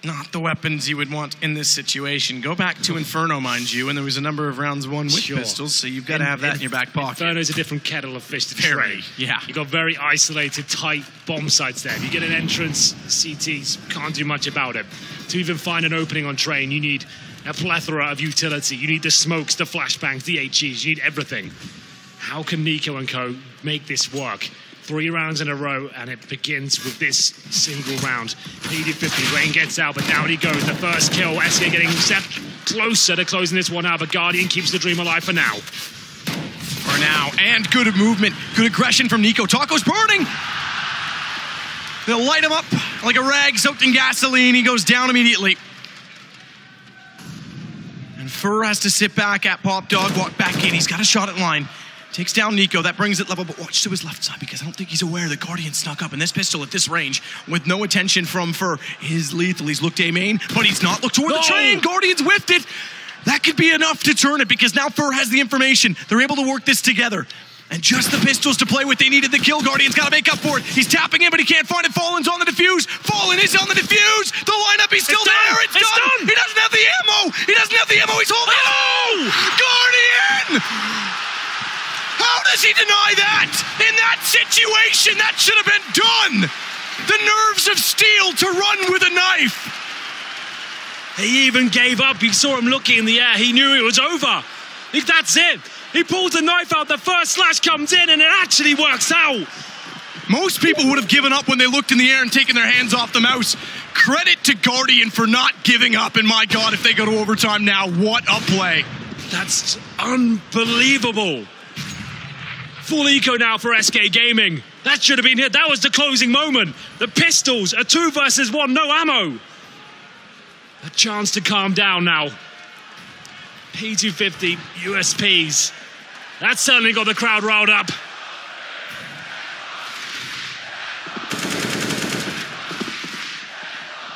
not the weapons you would want in this situation. Go back to Inferno, mind you, and there was a number of rounds won with pistols, so you've got to have that in your back pocket. Inferno's a different kettle of fish to trade. Yeah. You've got very isolated, tight bomb sites there. You get an entrance, CTs can't do much about it. To even find an opening on train, you need a plethora of utility. You need the smokes, the flashbangs, the HEs, you need everything. How can Nico and co make this work? 3 rounds in a row, and it begins with this single round. Needed 50. Rain gets out, but down he goes. The first kill. SK getting set closer to closing this one out, but Guardian keeps the dream alive for now. For now, and good movement, good aggression from Nico. Taco's burning. They'll light him up like a rag soaked in gasoline. He goes down immediately. And Fur has to sit back at Pop Dog, walk back in. He's got a shot at line. Takes down Nico, that brings it level, but watch to his left side because I don't think he's aware that Guardian snuck up, and this pistol at this range with no attention from Fur is lethal. He's looked A main, but he's not looked toward the train. Guardian's whiffed it. That could be enough to turn it because now Fur has the information. They're able to work this together. And just the pistols to play with, they needed the kill. Guardian's got to make up for it. He's tapping in, but he can't find it. Fallen's on the defuse. Fallen is on the defuse. The lineup, he's still there. It's done. He doesn't have the ammo. He doesn't have the ammo. He's holding it. Oh! Guardian! How does he deny that? In that situation, that should have been done. The nerves of steel to run with a knife. He even gave up. He saw him looking in the air. He knew it was over. That's it. He pulls the knife out. The first slash comes in, and it actually works out. Most people would have given up when they looked in the air and taken their hands off the mouse. Credit to Guardian for not giving up. And my God, if they go to overtime now, what a play. That's unbelievable. Full eco now for SK Gaming. That should have been it. That was the closing moment. The pistols, a 2 versus 1, no ammo. A chance to calm down now. P250 USPs. That certainly got the crowd riled up.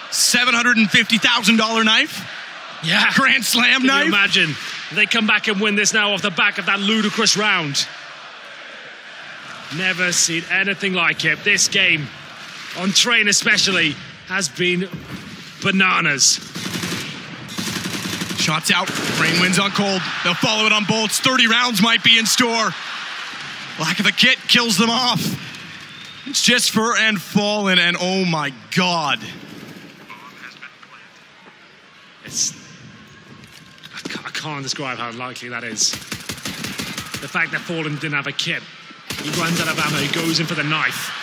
$750,000 knife. Yeah. Grand Slam Can knife. you imagine? They come back and win this now off the back of that ludicrous round. Never seen anything like it. This game, on train especially, has been bananas. Shots out. Rain wins on cold. They'll follow it on bolts. 30 rounds might be in store. Lack of a kit kills them off. It's just Fur and Fallen, and oh my god. I can't describe how likely that is. The fact that Fallen didn't have a kit. He runs out of ammo, he goes in for the knife.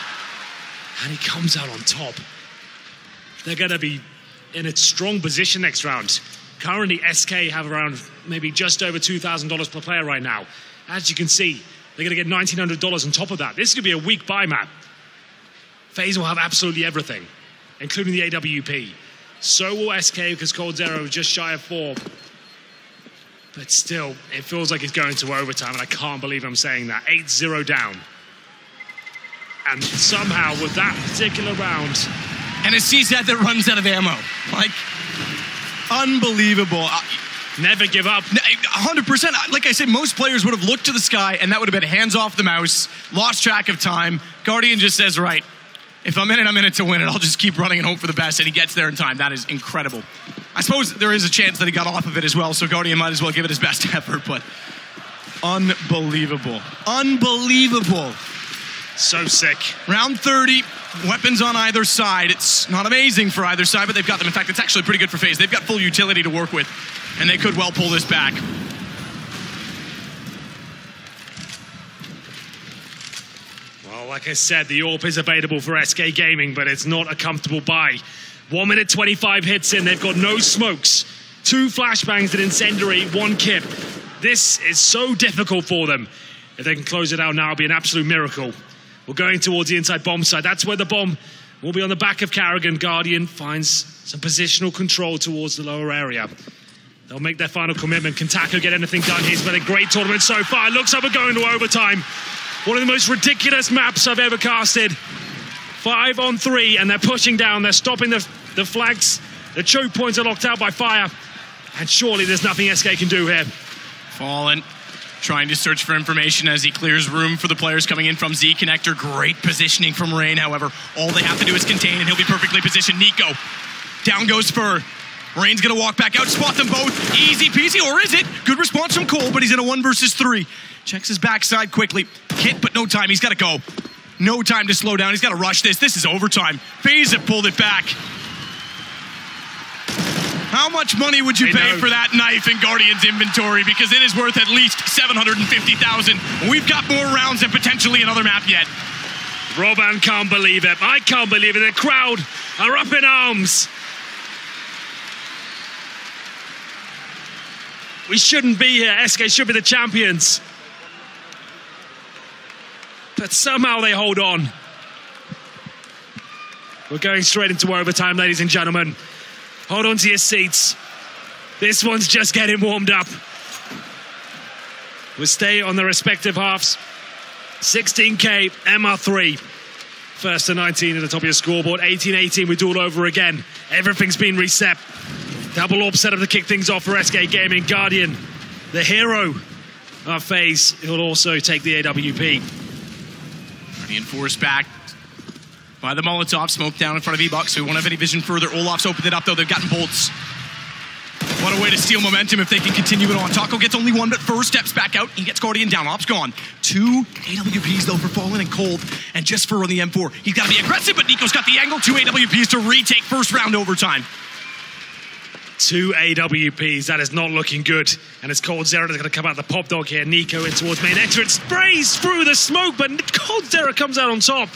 And he comes out on top. They're going to be in a strong position next round. Currently, SK have around maybe just over $2,000 per player right now. As you can see, they're going to get $1,900 on top of that. This could be a weak buy map. FaZe will have absolutely everything, including the AWP. So will SK because Cold Zero is just shy of 4. But still, it feels like it's going to overtime, and I can't believe I'm saying that. 8-0 down. And somehow, with that particular round... And a CZ that runs out of ammo. Like, unbelievable. Never give up. 100%. Like I said, most players would have looked to the sky, and that would have been hands off the mouse, lost track of time. Guardian just says, right, if I'm in it to win it. I'll just keep running and hope for the best, and he gets there in time. That is incredible. I suppose there is a chance that he got off of it as well, so Guardian might as well give it his best effort, but unbelievable. Unbelievable. So sick. Round 30, weapons on either side. It's not amazing for either side, but they've got them. In fact, it's actually pretty good for FaZe. They've got full utility to work with, and they could well pull this back. Well, like I said, the AWP is available for SK Gaming, but it's not a comfortable buy. 1 minute 25 hits in. They've got no smokes. 2 flashbangs, an incendiary, 1 kit. This is so difficult for them. If they can close it out now, it'll be an absolute miracle. We're going towards the inside bomb side. That's where the bomb will be on the back of Carrigan. Guardian finds some positional control towards the lower area. They'll make their final commitment. Can Taco get anything done? He's been a great tournament so far. It looks like we're going to overtime. One of the most ridiculous maps I've ever casted. 5 on 3, and they're pushing down. They're stopping the flags. The choke points are locked out by fire. And surely there's nothing SK can do here. Fallen trying to search for information as he clears room for the players coming in from Z Connector. Great positioning from Rain, however. All they have to do is contain, and he'll be perfectly positioned. Nico, down goes Fur. Rain's gonna walk back out, spot them both. Easy peasy, or is it? Good response from Cole, but he's in a 1 versus 3. Checks his backside quickly. Hit, but no time, he's gotta go. No time to slow down, he's gotta rush this. This is overtime. FaZe have pulled it back. How much money would you pay for that knife in Guardian's inventory? Because it is worth at least 750,000. We've got more rounds and potentially another map yet. Roban can't believe it. I can't believe it. The crowd are up in arms. We shouldn't be here. SK should be the champions. But somehow they hold on. We're going straight into overtime, ladies and gentlemen. Hold on to your seats. This one's just getting warmed up. We'll stay on the respective halves. 16K, MR3. First to 19 at the top of your scoreboard. 18-18, we do it over again. Everything's been reset. Double AWP set up to kick things off for SK Gaming. Guardian, the hero of FaZe. He'll also take the AWP. Guardian forced back by the Molotov, smoke down in front of E-Bucks, so we won't have any vision further. Olaf's opened it up, though. They've gotten bolts. What a way to steal momentum if they can continue it on. Taco gets only 1, but Fur steps back out. He gets Guardian down. Op's gone. 2 AWPs, though, for Fallen and Cold, and just Fur on the M4. He's got to be aggressive, but Nico's got the angle. 2 AWPs to retake first round overtime. 2 AWPs, that is not looking good. And it's Cold Zero that's going to come out the pop dog here. Nico in towards main entrance, sprays through the smoke, but Cold Zero comes out on top.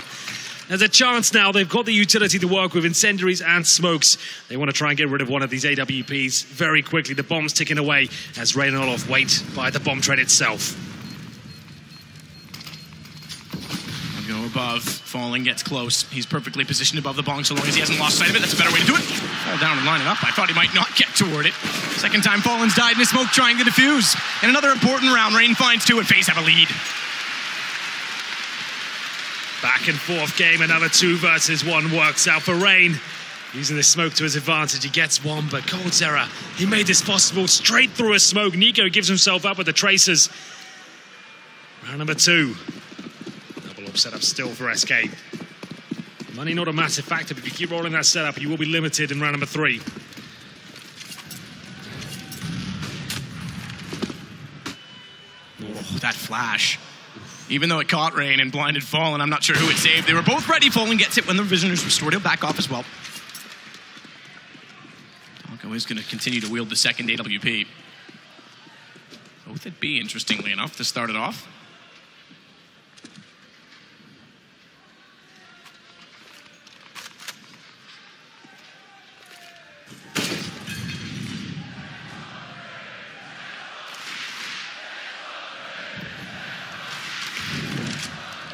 There's a chance now. They've got the utility to work with incendiaries and smokes. They want to try and get rid of one of these AWPs very quickly. The bomb's ticking away as Rain and Olof wait by the bomb tread itself. Go above. Falling gets close. He's perfectly positioned above the bong so long as he hasn't lost sight of it. That's a better way to do it. Fall down and line it up. I thought he might not get toward it. Second time Fallen's died in a smoke trying to defuse. And another important round. Rain finds 2 and FaZe have a lead. Back and forth game, another 2 versus 1 works out for Rain. Using this smoke to his advantage, he gets 1, but Cold Zero, he made this possible straight through a smoke. Nico gives himself up with the tracers. Round number 2. Double up setup still for SK. Money not a massive factor, but if you keep rolling that setup, you will be limited in round number 3. Oh, that flash. Even though it caught Rain and blinded Fallen, I'm not sure who it saved. They were both ready. Fallen gets it when the vision is restored. He'll back off as well. Tonko is going to continue to wield the second AWP. Both at B, interestingly enough, to start it off.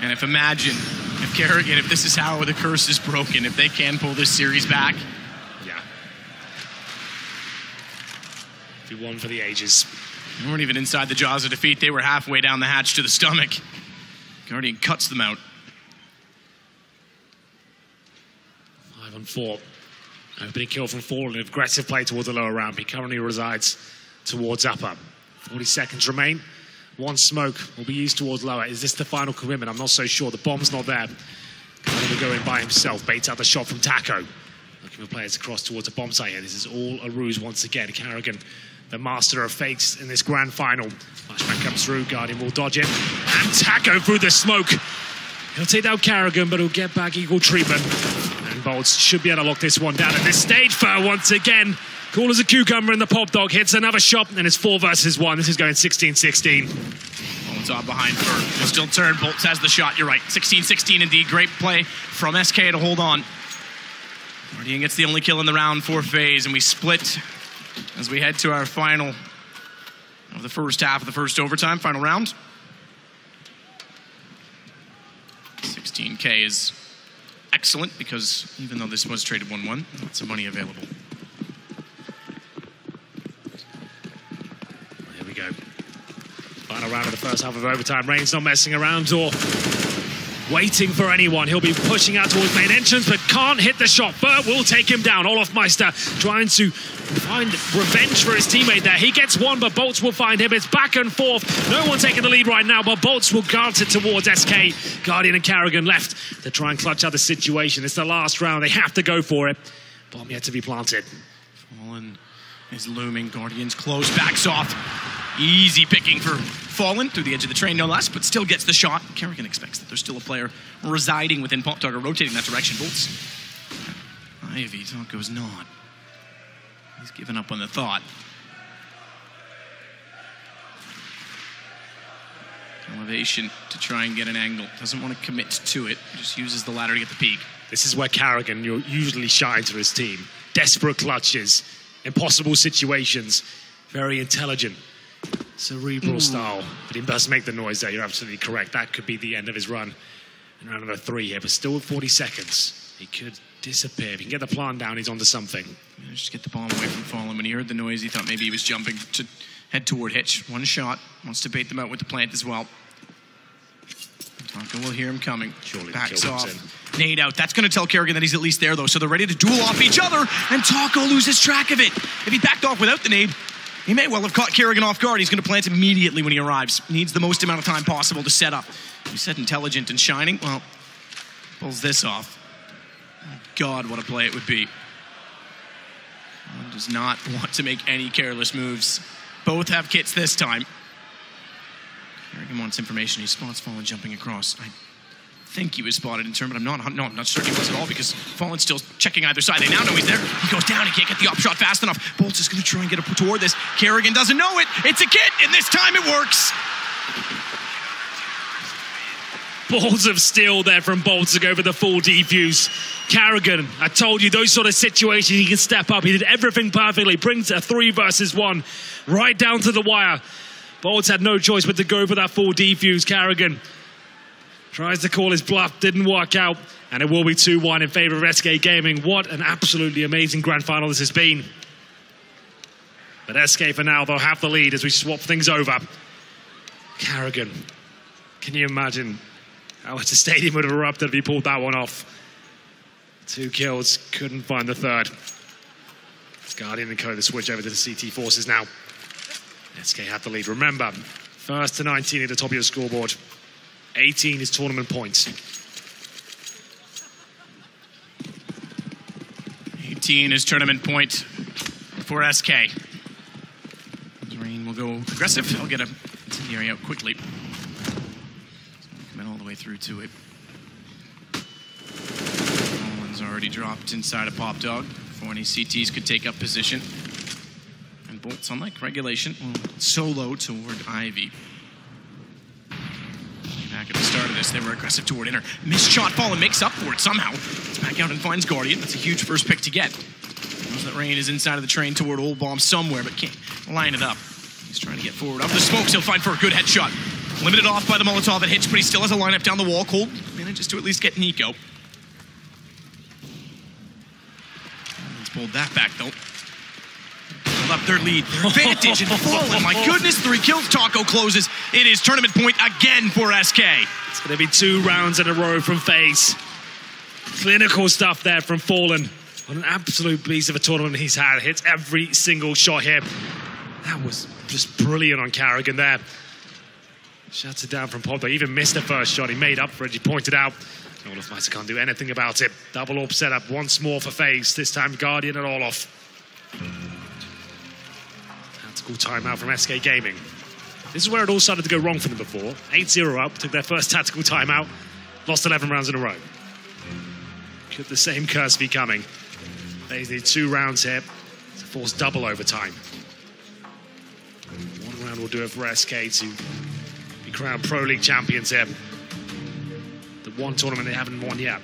And if Kerrigan, if this is how the curse is broken, if they can pull this series back. Yeah. 2-1 for the ages. They weren't even inside the jaws of defeat. They were halfway down the hatch to the stomach. Guardian cuts them out. 5-on-4. Opening kill from Fallen. Aggressive play towards the lower ramp. He currently resides towards upper. 40 seconds remain. One smoke will be used towards lower. Is this the final commitment? I'm not so sure. The bomb's not there. Guardian will go in by himself. Baits out the shot from Taco. Looking for players across towards the bomb site here. This is all a ruse once again. Kerrigan, the master of fakes in this grand final. Flashback comes through. Guardian will dodge it. And Taco through the smoke. He'll take down Kerrigan, but he'll get back equal treatment. And Bolts should be able to lock this one down at this stage. Fur once again. Cool as a cucumber, and the pop dog hits another shot, and it's 4 versus 1. This is going 16-16. Bolts off behind Fur. He'll still turn. Bolts has the shot. You're right. 16-16 indeed. Great play from SK to hold on. Guardian gets the only kill in the round for FaZe, and we split as we head to our final of the first half of the first overtime, final round. 16K is excellent because even though this was traded 1-1, lots of money available. Here we go. Final round of the first half of overtime. Rain's not messing around or waiting for anyone. He'll be pushing out towards main entrance, but can't hit the shot. Burt will take him down. Olofmeister trying to find revenge for his teammate there. He gets one, but Bolts will find him. It's back and forth. No one taking the lead right now, but Bolts will glance it towards SK. Guardian and Kerrigan left to try and clutch out the situation. It's the last round. They have to go for it. Bomb yet to be planted. Fallen is looming. Guardian's close. Backs off. Easy picking for Fallen through the edge of the train, no less, but still gets the shot. Kerrigan expects that there's still a player residing within Pop Dog or rotating that direction. Bolts. Ivy, Tonko's not. He's given up on the thought. Elevation to try and get an angle. Doesn't want to commit to it. Just uses the ladder to get the peak. This is where Kerrigan usually shines for his team. Desperate clutches, impossible situations, very intelligent, cerebral style. But he must make the noise there. You're absolutely correct. That could be the end of his run in round number 3 here, but still with 40 seconds. He could disappear. If he can get the plant down, he's onto something. Yeah, just get the bomb away from Fallen. When he heard the noise, he thought maybe he was jumping to head toward Hitch. One shot. Wants to bait them out with the plant as well. Tonko will hear him coming. Surely backs off. Nade out. That's going to tell Kerrigan that he's at least there, though. So they're ready to duel off each other, and Tonko loses track of it. If he backed off without the nade, he may well have caught Kerrigan off guard. He's going to plant immediately when he arrives. Needs the most amount of time possible to set up. You said intelligent and shining. Well, pulls this off. Oh, God, what a play it would be. One does not want to make any careless moves. Both have kits this time. Kerrigan wants information. He spots Fallen jumping across. I think he was spotted in turn, but I'm not certain he was at all because Fallen's still checking either side. They now know he's there. He goes down. He can't get the up shot fast enough. Bolts is going to try and get toward this. Kerrigan doesn't know it. It's a kit, and this time it works. Balls of steel there from Bolts to go for the full defuse. Kerrigan, I told you, those sort of situations, he can step up. He did everything perfectly. Brings a 3 versus 1 right down to the wire. Bolts had no choice but to go for that full defuse. Kerrigan tries to call his bluff, didn't work out, and it will be 2-1 in favor of SK Gaming. What an absolutely amazing grand final this has been. But SK for now, they'll have the lead as we swap things over. Kerrigan, can you imagine how much the stadium would have erupted if he pulled that one off? 2 kills, couldn't find the third. It's Guardian and Co. to switch over to the CT forces now. SK have the lead. Remember, 1st to 19 at the top of your scoreboard. 18 is tournament points. 18 is tournament point for SK. Rain will go aggressive. He'll get a Incendiary out quickly. Coming all the way through to it. One's already dropped inside a Pop Dog before any CTs could take up position. And Bolts, unlike Regulation, solo toward Ivy. Back at the start of this, they were aggressive toward Inner. Missed shot, Fallen makes up for it somehow. It's back out and finds Guardian. That's a huge first pick to get. Knows that Rain is inside of the train toward Old Bomb somewhere, but can't line it up. He's trying to get forward. Up the smokes, he'll find for a good headshot. Limited off by the Molotov at Hitch, but he still has a lineup down the wall. Cold manages to at least get Nico. He's pulled that back, though. Up their lead, their advantage, and Fallen. My goodness, 3 kills. Taco closes. It is tournament point again for SK. It's going to be 2 rounds in a row from FaZe. Clinical stuff there from Fallen. What an absolute beast of a tournament he's had. Hits every single shot here. That was just brilliant on Carrigan there. Shuts it down from Pop. They even missed the first shot. He made up for it. He pointed out. Olaf Meister can't do anything about it. Double AWP setup once more for FaZe. This time Guardian and Olaf. Tactical timeout from SK Gaming. This is where it all started to go wrong for them before. 8-0 up, took their first tactical timeout, lost 11 rounds in a row. Could the same curse be coming? They need 2 rounds here to force double overtime. 1 round will do it for SK to be crowned Pro League champions here. The one tournament they haven't won yet.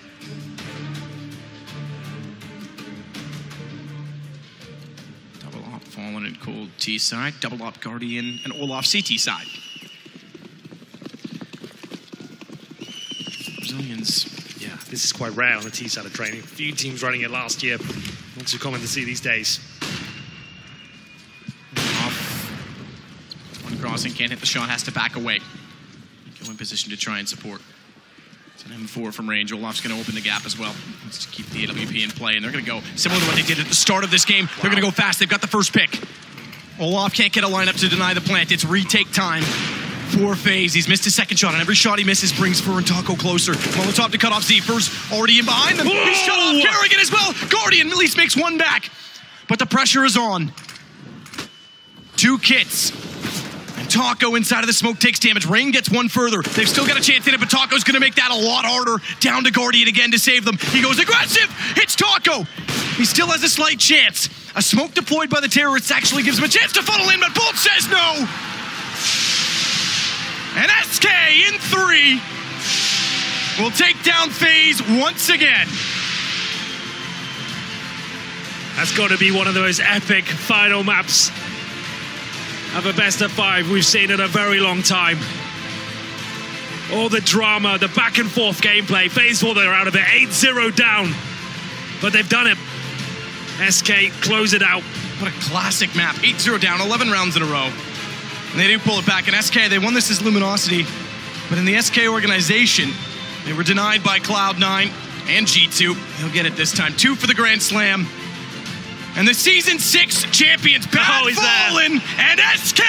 Fallen and Cold T side, double up Guardian and Olaf CT side. Brazilians. Yeah, this is quite rare on the T side of training. A few teams running it last year. Not too common to see these days. Off. One crossing, can't hit the shot, has to back away. Go in position to try and support. It's an M4 from range. Olaf's going to open the gap as well. Let's keep the AWP in play, and they're going to go similar to what they did at the start of this game. They're going to go fast. They've got the first pick. Olaf can't get a lineup to deny the plant. It's retake time for FaZe. He's missed his second shot, and every shot he misses brings Fur and Taco closer. Molotov to cut off Zeepers, already in behind them. He's shut off Carrigan as well. Guardian at least makes 1 back, but the pressure is on. 2 kits. Taco inside of the smoke takes damage. Rain gets 1 further. They've still got a chance in it, but Taco's going to make that a lot harder. Down to Guardian again to save them. He goes aggressive. Hits Taco. He still has a slight chance. A smoke deployed by the terrorists actually gives him a chance to funnel in, but Bolt says no. And SK in 3 will take down FaZe once again. That's got to be one of those epic final maps of a best of 5 we've seen in a very long time. All the drama, the back and forth gameplay. FaZe thought they were out of it, 8-0 down, but they've done it. SK close it out. What a classic map. 8-0 down, 11 rounds in a row. And they do pull it back. And SK, they won this as Luminosity, but in the SK organization, they were denied by Cloud9 and G2. They'll get it this time. 2 for the Grand Slam. And the Season 6 champions, Bad Fallen and SK!